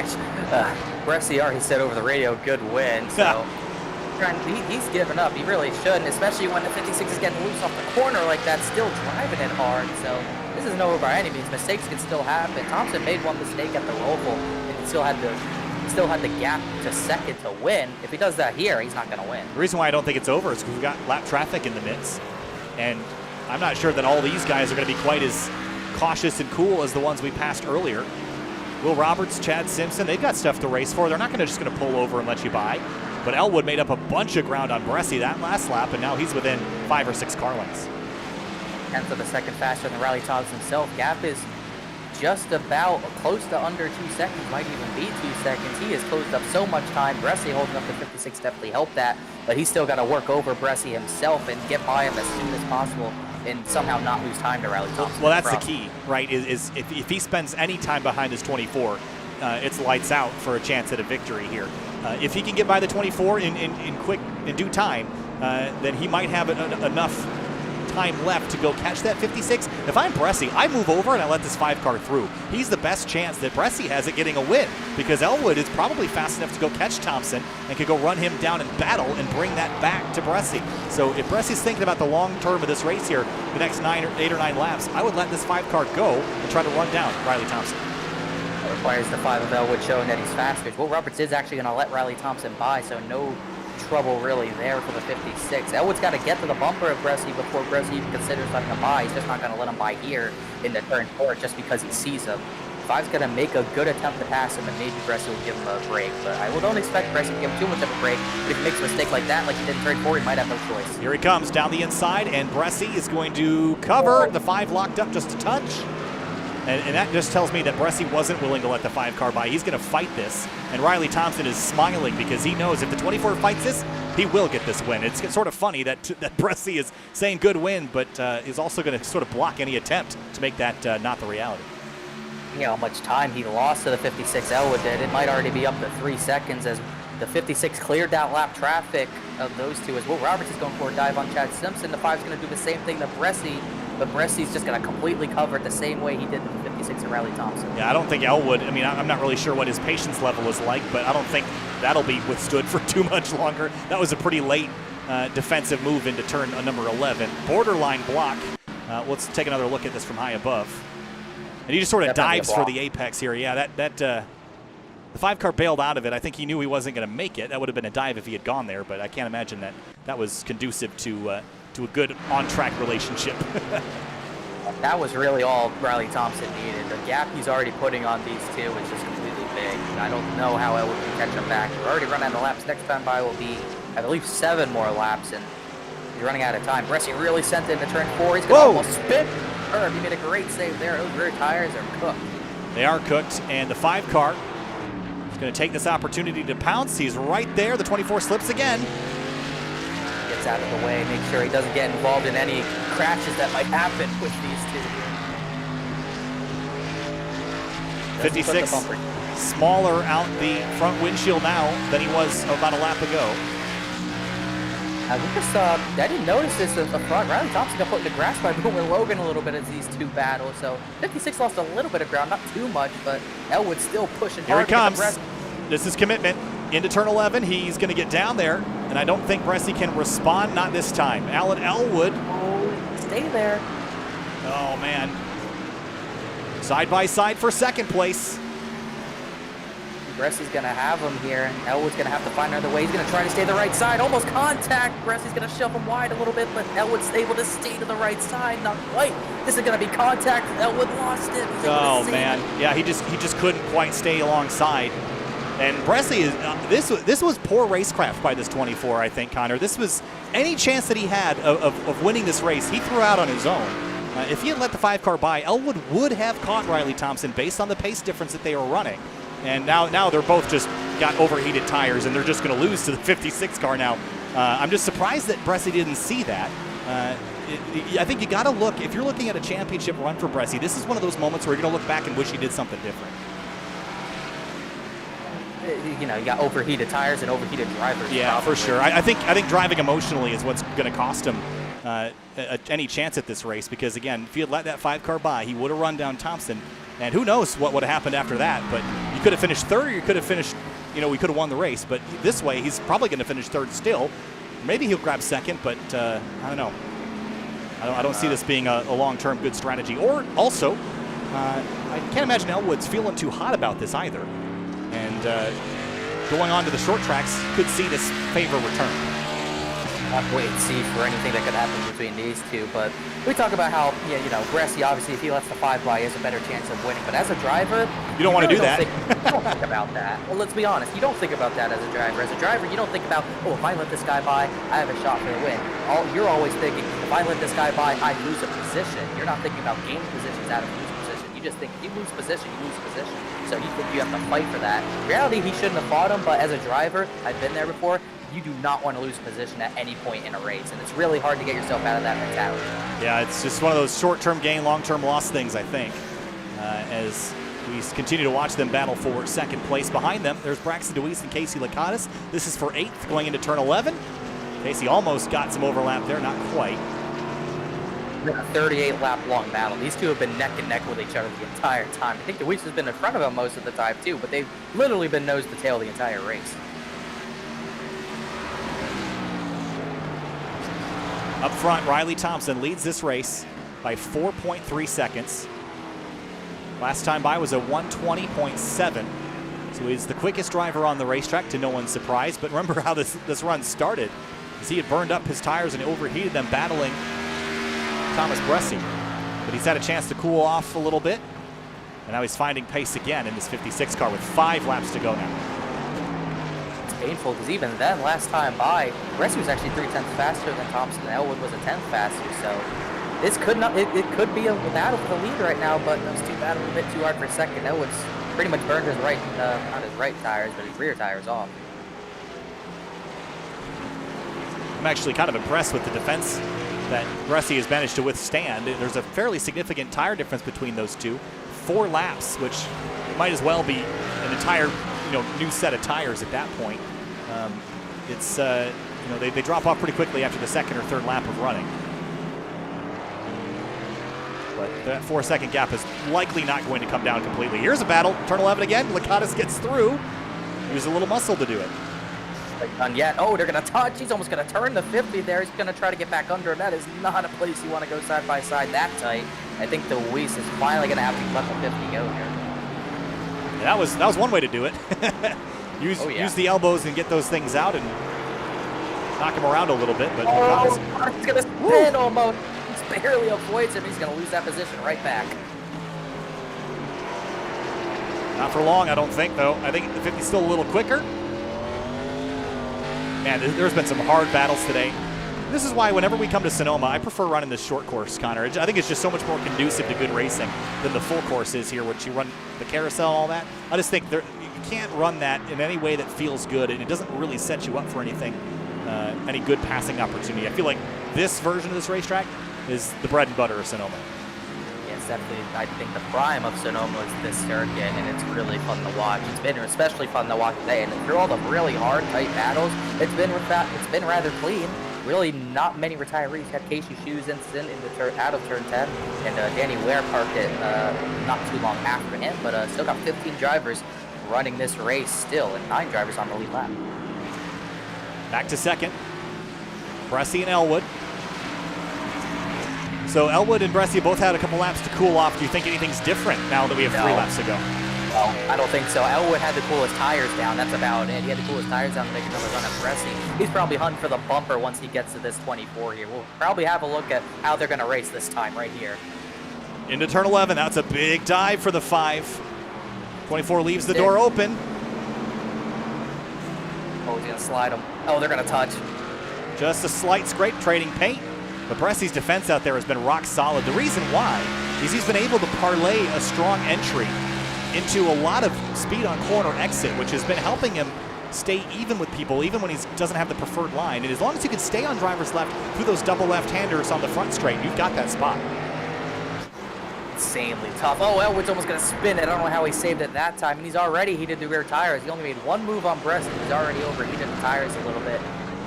Bresci already said over the radio, good win, so... He's given up. He really shouldn't, especially when the 56 is getting loose off the corner like that, still driving it hard. So this isn't over by any means. Mistakes can still happen. Thompson made one mistake at the Roval, and he still had the gap to second to win. If he does that here, he's not going to win. The reason why I don't think it's over is because we've got lap traffic in the midst, and I'm not sure that all these guys are going to be quite as cautious and cool as the ones we passed earlier. Will Roberts, Chad Simpson, they've got stuff to race for. They're not just going to pull over and let you by. But Elwood made up a bunch of ground on Bresci that last lap, and now he's within 5 or 6 car lengths. Tenth of a second faster than Riley Thompson himself. Gap is just about close to under 2 seconds, might even be 2 seconds. He has closed up so much time. Bresci holding up the 56 definitely helped that, but he's still got to work over Bresci himself and get by him as soon as possible and somehow not lose time to Riley Thompson. Well, that's the key, right, is if he spends any time behind his 24, it's lights out for a chance at a victory here. If he can get by the 24 in due time, then he might have enough time left to go catch that 56. If I'm Bresci, I move over and I let this 5 car through. He's the best chance that Bresci has at getting a win, because Elwood is probably fast enough to go catch Thompson and could go run him down and battle and bring that back to Bresci. So if Bresci's thinking about the long term of this race here, the next 8 or 9 laps, I would let this 5 car go and try to run down Riley Thompson. Requires the 5 of Elwood showing that he's faster. Will Roberts is actually going to let Riley Thompson by, so no trouble really there for the 56. Elwood's got to get to the bumper of Bresci before Bresci even considers letting him by. He's just not going to let him by here in the turn 4 just because he sees him. 5's going to make a good attempt to pass him, and maybe Bresci will give him a break. But I don't expect Bresci to give him too much of a break. But if he makes a mistake like that, like he did in turn 4, he might have no choice. Here he comes down the inside, and Bresci is going to cover. The 5 locked up just a touch. And that just tells me that Bresci wasn't willing to let the 5 car by. He's going to fight this. And Riley Thompson is smiling because he knows if the 24 fights this, he will get this win. It's sort of funny that Bresci is saying good win, but is also going to sort of block any attempt to make that not the reality. You know how much time he lost to the 56 Elwood did. It might already be up to 3 seconds as the 56 cleared that lap traffic of those two. As Will Roberts is going for a dive on Chad Simpson. The 5's going to do the same thing to Bresci. but Bressy's just going to completely cover it the same way he did in the 56 of Riley Thompson. Yeah, I don't think Elwood, I mean, I'm not really sure what his patience level is like, but I don't think that'll be withstood for too much longer. That was a pretty late defensive move into turn number 11. Borderline block. Let's take another look at this from high above. And he just sort of dives for the apex here. Yeah, the 5-car bailed out of it. I think he knew he wasn't going to make it. That would have been a dive if he had gone there, but I can't imagine that was conducive to a good on-track relationship. That was really all Riley Thompson needed. The gap he's already putting on these two is just completely big. I don't know how Elwood can catch him back. We're already running out of laps. Next time by will be, I believe, 7 more laps, and he's running out of time. Bressy really sent it into turn 4. He's going to almost spin. He made a great save there. Those rear tires are cooked. They are cooked, and the 5-car is going to take this opportunity to pounce. He's right there. The 24 slips again. Gets out of the way, make sure he doesn't get involved in any crashes that might happen with these two. 56, smaller out the front windshield now than he was about a lap ago. I didn't notice this at the front. Riley Thompson got put in the grass by Boomer Logan a little bit as these two battle. So 56 lost a little bit of ground, not too much, but Elwood's still pushing hard. Here he comes. This is commitment. Into turn 11, he's going to get down there, and I don't think Bressy can respond, not this time. Alan Elwood. Stay there. Oh, man. Side by side for second place. Bressy's going to have him here, and Elwood's going to have to find another way. He's going to try to stay to the right side. Almost contact. Bressy's going to shove him wide a little bit, but Elwood's able to stay to the right side. Not quite. This is going to be contact. Elwood lost it. Oh, man. Yeah, he just couldn't quite stay alongside. And Bressy is this was poor racecraft by this 24, I think, Connor. This was any chance that he had of winning this race, he threw out on his own. If he had let the 5-car by, Elwood would have caught Riley Thompson based on the pace difference that they were running. And now they're both just got overheated tires, and they're just going to lose to the 56 car now. I'm just surprised that Bressy didn't see that. I think you got to look, if you're looking at a championship run for Bressy, this is one of those moments where you're going to look back and wish he did something different. You know, you got overheated tires and overheated drivers. Yeah, probably. For sure. I think driving emotionally is what's going to cost him any chance at this race, because, again, if he had let that 5-car by, he would have run down Thompson, and who knows what would have happened after that. But you could have finished third, or you could have finished, we could have won the race. But this way, he's probably going to finish third still. Maybe he'll grab second, but I don't know. I don't see this being a long-term good strategy. Or also, I can't imagine Elwood's feeling too hot about this either. And going on to the short tracks could see this favor return. I'll have to wait and see for anything that could happen between these two. But we talk about how, Bressy, obviously, if he lets the 5 by, he has a better chance of winning. But as a driver, you don't want to do that. You don't think about that. Well, let's be honest. You don't think about that as a driver. As a driver, you don't think about, if I let this guy by, I have a shot for the win. You're always thinking, if I let this guy by, I lose a position. You're not thinking about gaining positions out of losing position. You just think, you lose position, you lose position. So you think you have to fight for that. In reality, he shouldn't have fought him, but as a driver, I've been there before, you do not want to lose position at any point in a race, and it's really hard to get yourself out of that mentality. Yeah, it's just one of those short-term gain, long-term loss things, I think, as we continue to watch them battle for second place. Behind them, there's Braxton DeWeese and Casey Lakatos. This is for 8th going into turn 11. Casey almost got some overlap there, not quite. A 38-lap long battle. These two have been neck and neck with each other the entire time. I think DeWeese has been in front of him most of the time, too, but they've literally been nose to tail the entire race. Up front, Riley Thompson leads this race by 4.3 seconds. Last time by was a 1:20.7. So he's the quickest driver on the racetrack, to no one's surprise. But remember how this run started, as he had burned up his tires and overheated them battling Thomas Bressy. But he's had a chance to cool off a little bit, and now he's finding pace again in this 56 car with 5 laps to go now. Painful, because even then, last time by, Bressy was actually 0.3 faster than Thompson, and Elwood was a 10th faster. So this could not, it could be a battle for the lead right now, but those two battled a bit too hard for a second. Elwood's pretty much burned his not his right tires, but his rear tires off. I'm actually kind of impressed with the defense that Bressy has managed to withstand. There's a fairly significant tire difference between those two. 4 laps, which might as well be an entire new set of tires at that point. It's they drop off pretty quickly after the 2nd or 3rd lap of running. but that 4-second gap is likely not going to come down completely. Here's a battle. Turn 11 again. Lakatos gets through. Use a little muscle to do it. Done yet. Oh, they're going to touch. He's almost going to turn the 50 there. He's going to try to get back under him. That is not a place you want to go side by side that tight. I think the Weiss is finally going to have to let the 50 go here. That was one way to do it. Use the elbows and get those things out and knock him around a little bit. But he's going to spin almost. He's barely avoids him. He's going to lose that position right back. Not for long, I don't think, though. I think the 50's still a little quicker. Man, there's been some hard battles today. This is why whenever we come to Sonoma, I prefer running this short course, Connor. I think it's just so much more conducive to good racing than the full course is here, which you run the carousel and all that. I just think you can't run that in any way that feels good, and it doesn't really set you up for anything, any good passing opportunity. I feel like this version of this racetrack is the bread and butter of Sonoma. Definitely, I think the prime of Sonoma is this circuit, and it's really fun to watch. It's been especially fun to watch today, and through all the really hard, tight battles, it's been rather clean. Really, not many retirees had Casey Shoes incident out of turn 10, and Danny Ware parked it not too long after him, but still got 15 drivers running this race still, and 9 drivers on the lead lap. Back to second, Bresci and Elwood. So Elwood and Bresci both had a couple laps to cool off. Do you think anything's different now that we have 3 laps to go? No, I don't think so. Elwood had to cool his tires down. That's about it. He had to cool his tires down to make another run at Bresci. He's probably hunting for the bumper once he gets to this 24 here. We'll probably have a look at how they're going to race this time right here. Into turn 11. That's a big dive for the 5. 24 leaves the door open. Oh, he's going to slide him. Oh, they're going to touch. Just a slight scrape, trading paint. But Bresci's defense out there has been rock solid. The reason why is he's been able to parlay a strong entry into a lot of speed on corner exit, which has been helping him stay even with people, even when he doesn't have the preferred line. And as long as you can stay on driver's left through those double left-handers on the front straight, you've got that spot. Insanely tough. Oh, Elwood's almost going to spin it. I don't know how he saved it that time. And he's already heated the rear tires. He only made one move on Bresci. He's already overheated the tires a little bit.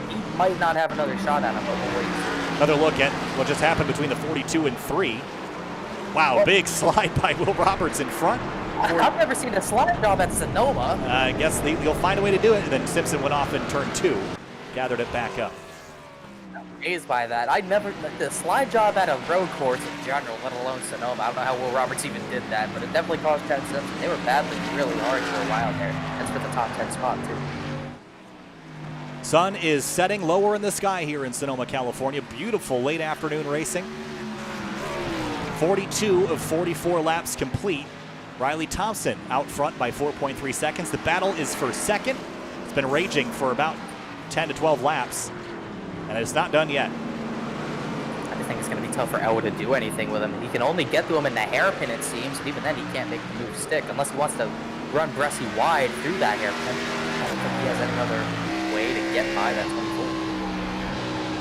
He might not have another shot at him, but we'll wait. Another look at what just happened between the 42 and 3. Wow, big slide by Will Roberts in front. I've never seen a slide job at Sonoma. I guess you'll find a way to do it. And then Simpson went off in turn 2, gathered it back up. I'm amazed by that. The slide job at a road course in general, let alone Sonoma. I don't know how Will Roberts even did that, but it definitely caused Chad Simpson. They were battling really hard for a while there. That's for the top 10 spot, too. Sun is setting lower in the sky here in Sonoma, California. Beautiful late afternoon racing. 42 of 44 laps complete. Riley Thompson out front by 4.3 seconds. The battle is for second. It's been raging for about 10 to 12 laps, and it's not done yet. I just think it's going to be tough for Elwood to do anything with him. He can only get to him in the hairpin, it seems, and even then he can't make the move stick unless he wants to run Bresci wide through that hairpin. I don't think he has any other way to get by that 24.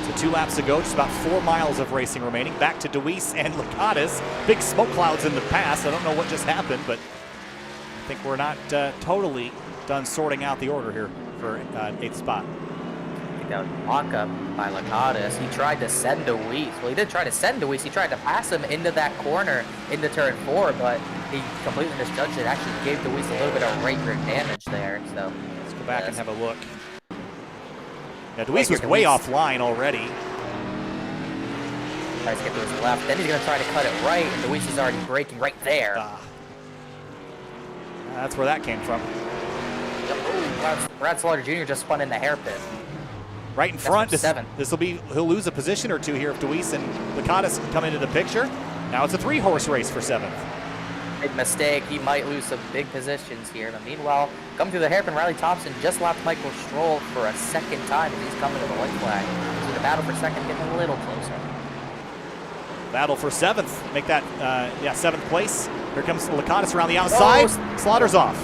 So 2 laps to go, just about 4 miles of racing remaining. Back to Deweese and Lakatos. Big smoke clouds in the pass. I don't know what just happened, but I think we're not totally done sorting out the order here for 8th spot. I think that was mock-up by Lakatos. He tried to send Deweese. Well, he did try to send Deweese. He tried to pass him into that corner into turn 4, but he completely misjudged it. Actually gave Deweese a little bit of right rear damage there. So let's go back and have a look. Yeah, Deweese was way offline already. Tries to get to his left. Then he's going to try to cut it right, and Deweese is already braking right there. That's where that came from. Oh, Brad Slaughter Jr. just spun in the hairpin. Right in front. He'll lose a position or 2 here if Deweese and Lakatos come into the picture. Now it's a 3-horse race for 7th. Big mistake. He might lose some big positions here. But meanwhile, coming through the hairpin, Riley Thompson just lapped Michael Stroll for a second time as he's coming to the white flag. So the battle for second getting a little closer. Battle for 7th. Make that, 7th place. Here comes Lakatos around the outside. Slaughter's off.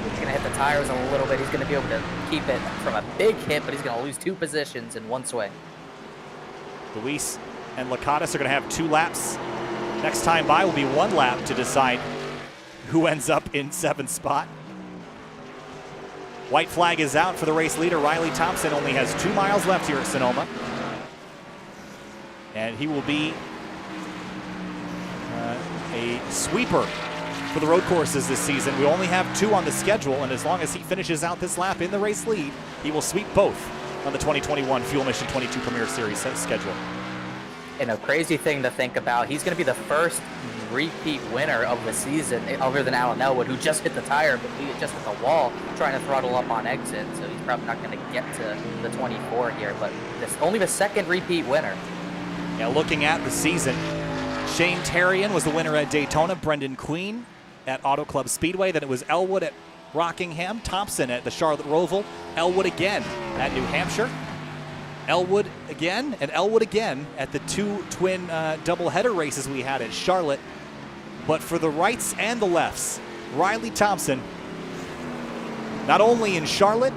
He's going to hit the tires a little bit. He's going to be able to keep it from a big hit, but he's going to lose 2 positions in one swing. Deweese and Lakatos are going to have 2 laps. Next time by will be 1 lap to decide who ends up in 7th spot. White flag is out for the race leader. Riley Thompson only has 2 miles left here at Sonoma. And he will be sweeper for the road courses this season. We only have 2 on the schedule, and as long as he finishes out this lap in the race lead, he will sweep both on the 2021 Fuel Mission 22 Premier Series schedule. And a crazy thing to think about, he's going to be the first repeat winner of the season, other than Alan Elwood, who just hit the tire, but he just hit the wall trying to throttle up on exit, so he's probably not going to get to the 24 here, but this only the second repeat winner. Yeah, looking at the season, Shane Terrian was the winner at Daytona, Brendan Queen at Auto Club Speedway, then it was Elwood at Rockingham, Thompson at the Charlotte Roval, Elwood again at New Hampshire, Elwood again, and Elwood again at the 2 twin doubleheader races we had at Charlotte. But for the rights and the lefts, Riley Thompson, not only in Charlotte,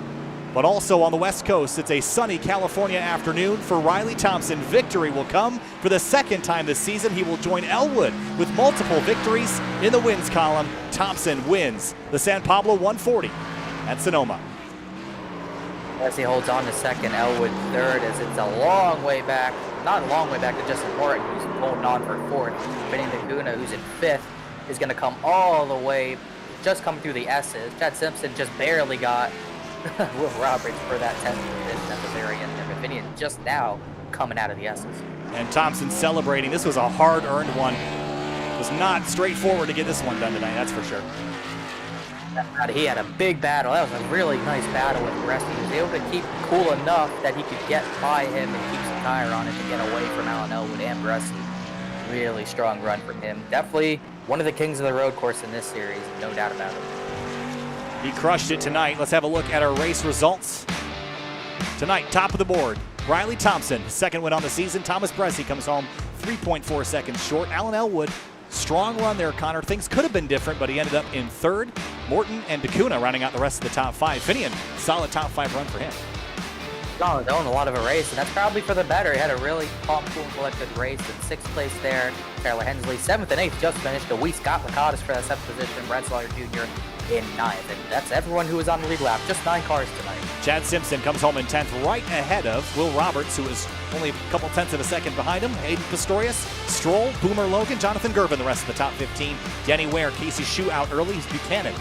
but also on the West Coast. It's a sunny California afternoon for Riley Thompson. Victory will come for the second time this season. He will join Elwood with multiple victories in the wins column. Thompson wins the San Pablo 140 at Sonoma. As he holds on to second, Elwood third, as it's a long way back, not a long way back to Justin Horton, who's holding on for fourth. Vinny Laguna, who's in fifth, is going to come all the way, just coming through the S's. Chad Simpson just barely got Will Roberts for that 10th position at the very end there. But Vinny just now coming out of the S's. And Thompson celebrating. This was a hard-earned one. It was not straightforward to get this one done tonight, that's for sure. He had a big battle. That was a really nice battle with Rusty. He was able to keep cool enough that he could get by him and keep some tire on it to get away from Alan Elwood and Rusty. Really strong run from him. Definitely one of the kings of the road course in this series, no doubt about it. He crushed it tonight. Let's have a look at our race results. Tonight, top of the board, Riley Thompson, second win on the season. Thomas Bresci comes home 3.4 seconds short. Alan Elwood, strong run there, Connor. Things could have been different, but he ended up in third. Morton and DeCuna rounding out the rest of the top 5. Finian, solid top 5 run for him. Owned a lot of a race, and that's probably for the better. He had a really calm, cool, and collected race. In 6th place there, Tyler Hensley. 7th and 8th just finished. We Scott Lacadas for that 7th position. Brad Sawyer Jr. in 9th. And that's everyone who was on the lead lap. Just 9 cars tonight. Chad Simpson comes home in 10th, right ahead of Will Roberts, who is only a couple tenths of a second behind him. Aiden Pistorius, Stroll, Boomer Logan, Jonathan Gervin, the rest of the top 15. Denny Ware, Casey Shue out early. Buchanan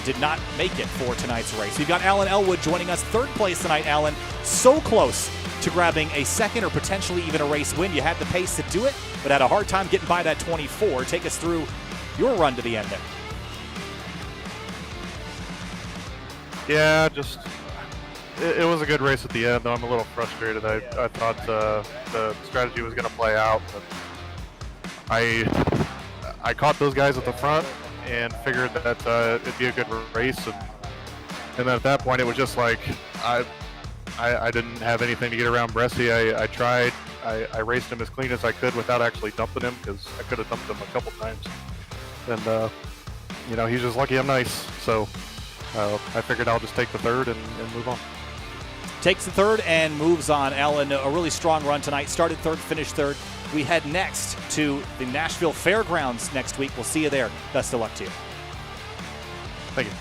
did not make it for tonight's race. We've got Alan Elwood joining us, 3rd place tonight. Alan, so close to grabbing a second or potentially even a race win. You had the pace to do it, but had a hard time getting by that 24. Take us through your run to the end there. Yeah, just it was a good race at the end, though I'm a little frustrated. I thought the strategy was going to play out, but I caught those guys at the front and figured that it'd be a good race, and then at that point it was just like I didn't have anything to get around Bresci. I tried. I raced him as clean as I could without actually dumping him, because I could have dumped him a couple times, and you know, he's just lucky I'm nice, so I figured I'll just take the third and move on. Takes the third and moves on. Alan, a really strong run tonight. Started third, finished third. We head next to the Nashville Fairgrounds next week. We'll see you there. Best of luck to you. Thank you.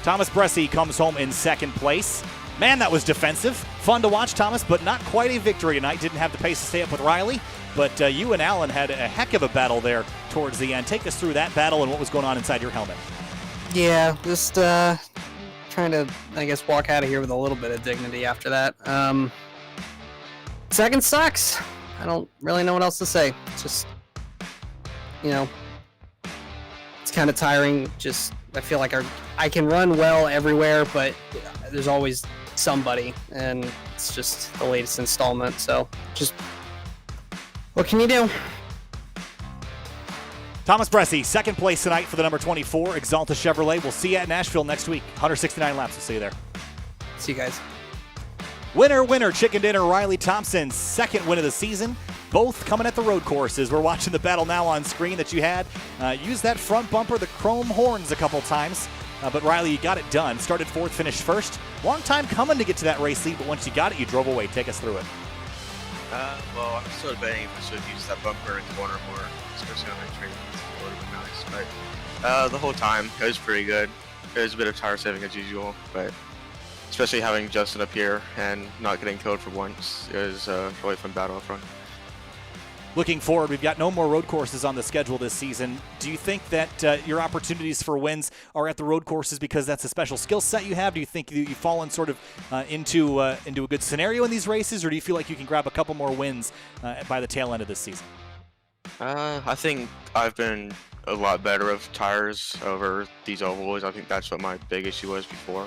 Thomas Bresci comes home in 2nd place. Man, that was defensive. Fun to watch, Thomas, but not quite a victory tonight. Didn't have the pace to stay up with Riley, but you and Alan had a heck of a battle there towards the end. Take us through that battle and what was going on inside your helmet. Yeah, just trying to, I guess, walk out of here with a little bit of dignity after that. Second sucks. I don't really know what else to say. It's just, you know, it's kind of tiring. Just, I feel like I can run well everywhere, but there's always somebody, and it's just the latest installment. So, just, what can you do? Thomas Bresci, 2nd place tonight for the number 24 Exalta Chevrolet. We'll see you at Nashville next week. 169 laps. We'll see you there. See you guys. Winner, winner, chicken dinner, Riley Thompson, 2nd win of the season. Both coming at the road courses. We're watching the battle now on screen that you had. Use that front bumper, the chrome horns a couple times. But Riley, you got it done. Started 4th, finished 1st. Long time coming to get to that race lead, but once you got it, you drove away. Take us through it. Well, I'm still debating if I should use that bumper in the corner more, especially on that train. It would have been nice, but the whole time it was pretty good. It was a bit of tire saving as usual, but especially having Justin up here and not getting killed for once, it was a really fun battle up front. Looking forward, we've got no more road courses on the schedule this season. Do you think that your opportunities for wins are at the road courses because that's a special skill set you have? Do you think you've fallen sort of into a good scenario in these races, or do you feel like you can grab a couple more wins by the tail end of this season? I think I've been a lot better of tires over these ovals. I think that's what my big issue was before.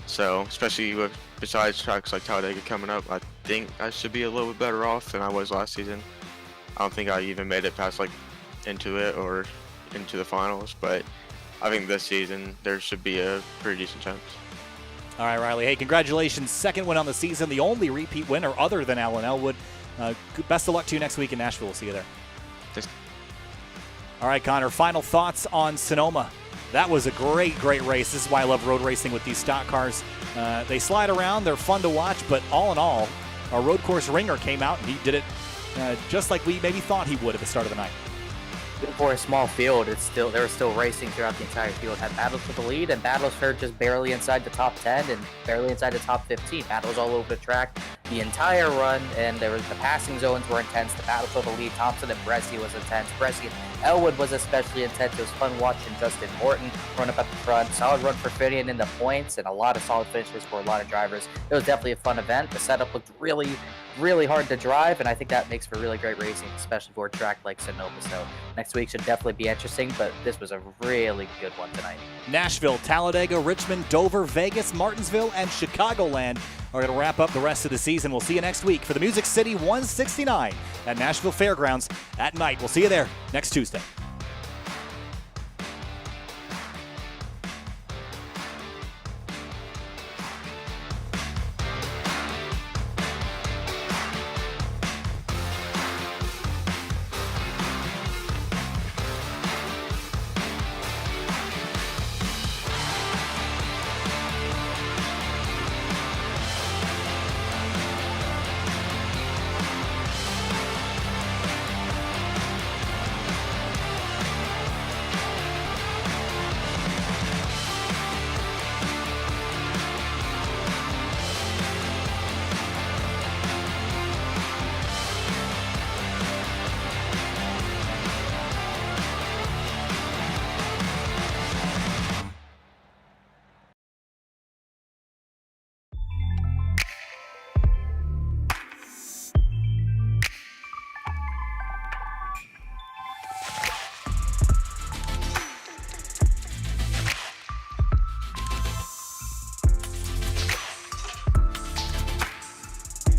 So, especially besides tracks like Talladega coming up, I think I should be a little bit better off than I was last season. I don't think I even made it past into it or into the finals, but I think this season there should be a pretty decent chance. All right, Riley. Hey, congratulations. Second win on the season, the only repeat winner other than Alan Elwood. Best of luck to you next week in Nashville. We'll see you there. Thanks. All right, Connor, final thoughts on Sonoma. That was a great race. This is why I love road racing with these stock cars. They slide around, they're fun to watch, but all in all, our road course ringer came out and he did it just like we maybe thought he would at the start of the night. For a small field, they were still racing throughout the entire field. Had battles for the lead and battles for just barely inside the top 10 and barely inside the top 15. Battles all over the track the entire run, and the passing zones were intense. The battle for the lead, Thompson and Bresci was intense. Bresci and Elwood was especially intense. It was fun watching Justin Morton run up at the front. Solid run for Finian in the points, and a lot of solid finishes for a lot of drivers. It was definitely a fun event. The setup looked really hard to drive, and I think that makes for really great racing, especially for a track like Sonoma. So next week should definitely be interesting, but this was a really good one tonight. Nashville, Talladega, Richmond, Dover, Vegas, Martinsville, and Chicagoland are going to wrap up the rest of the season. We'll see you next week for the Music City 169 at Nashville Fairgrounds at night. We'll see you there next Tuesday.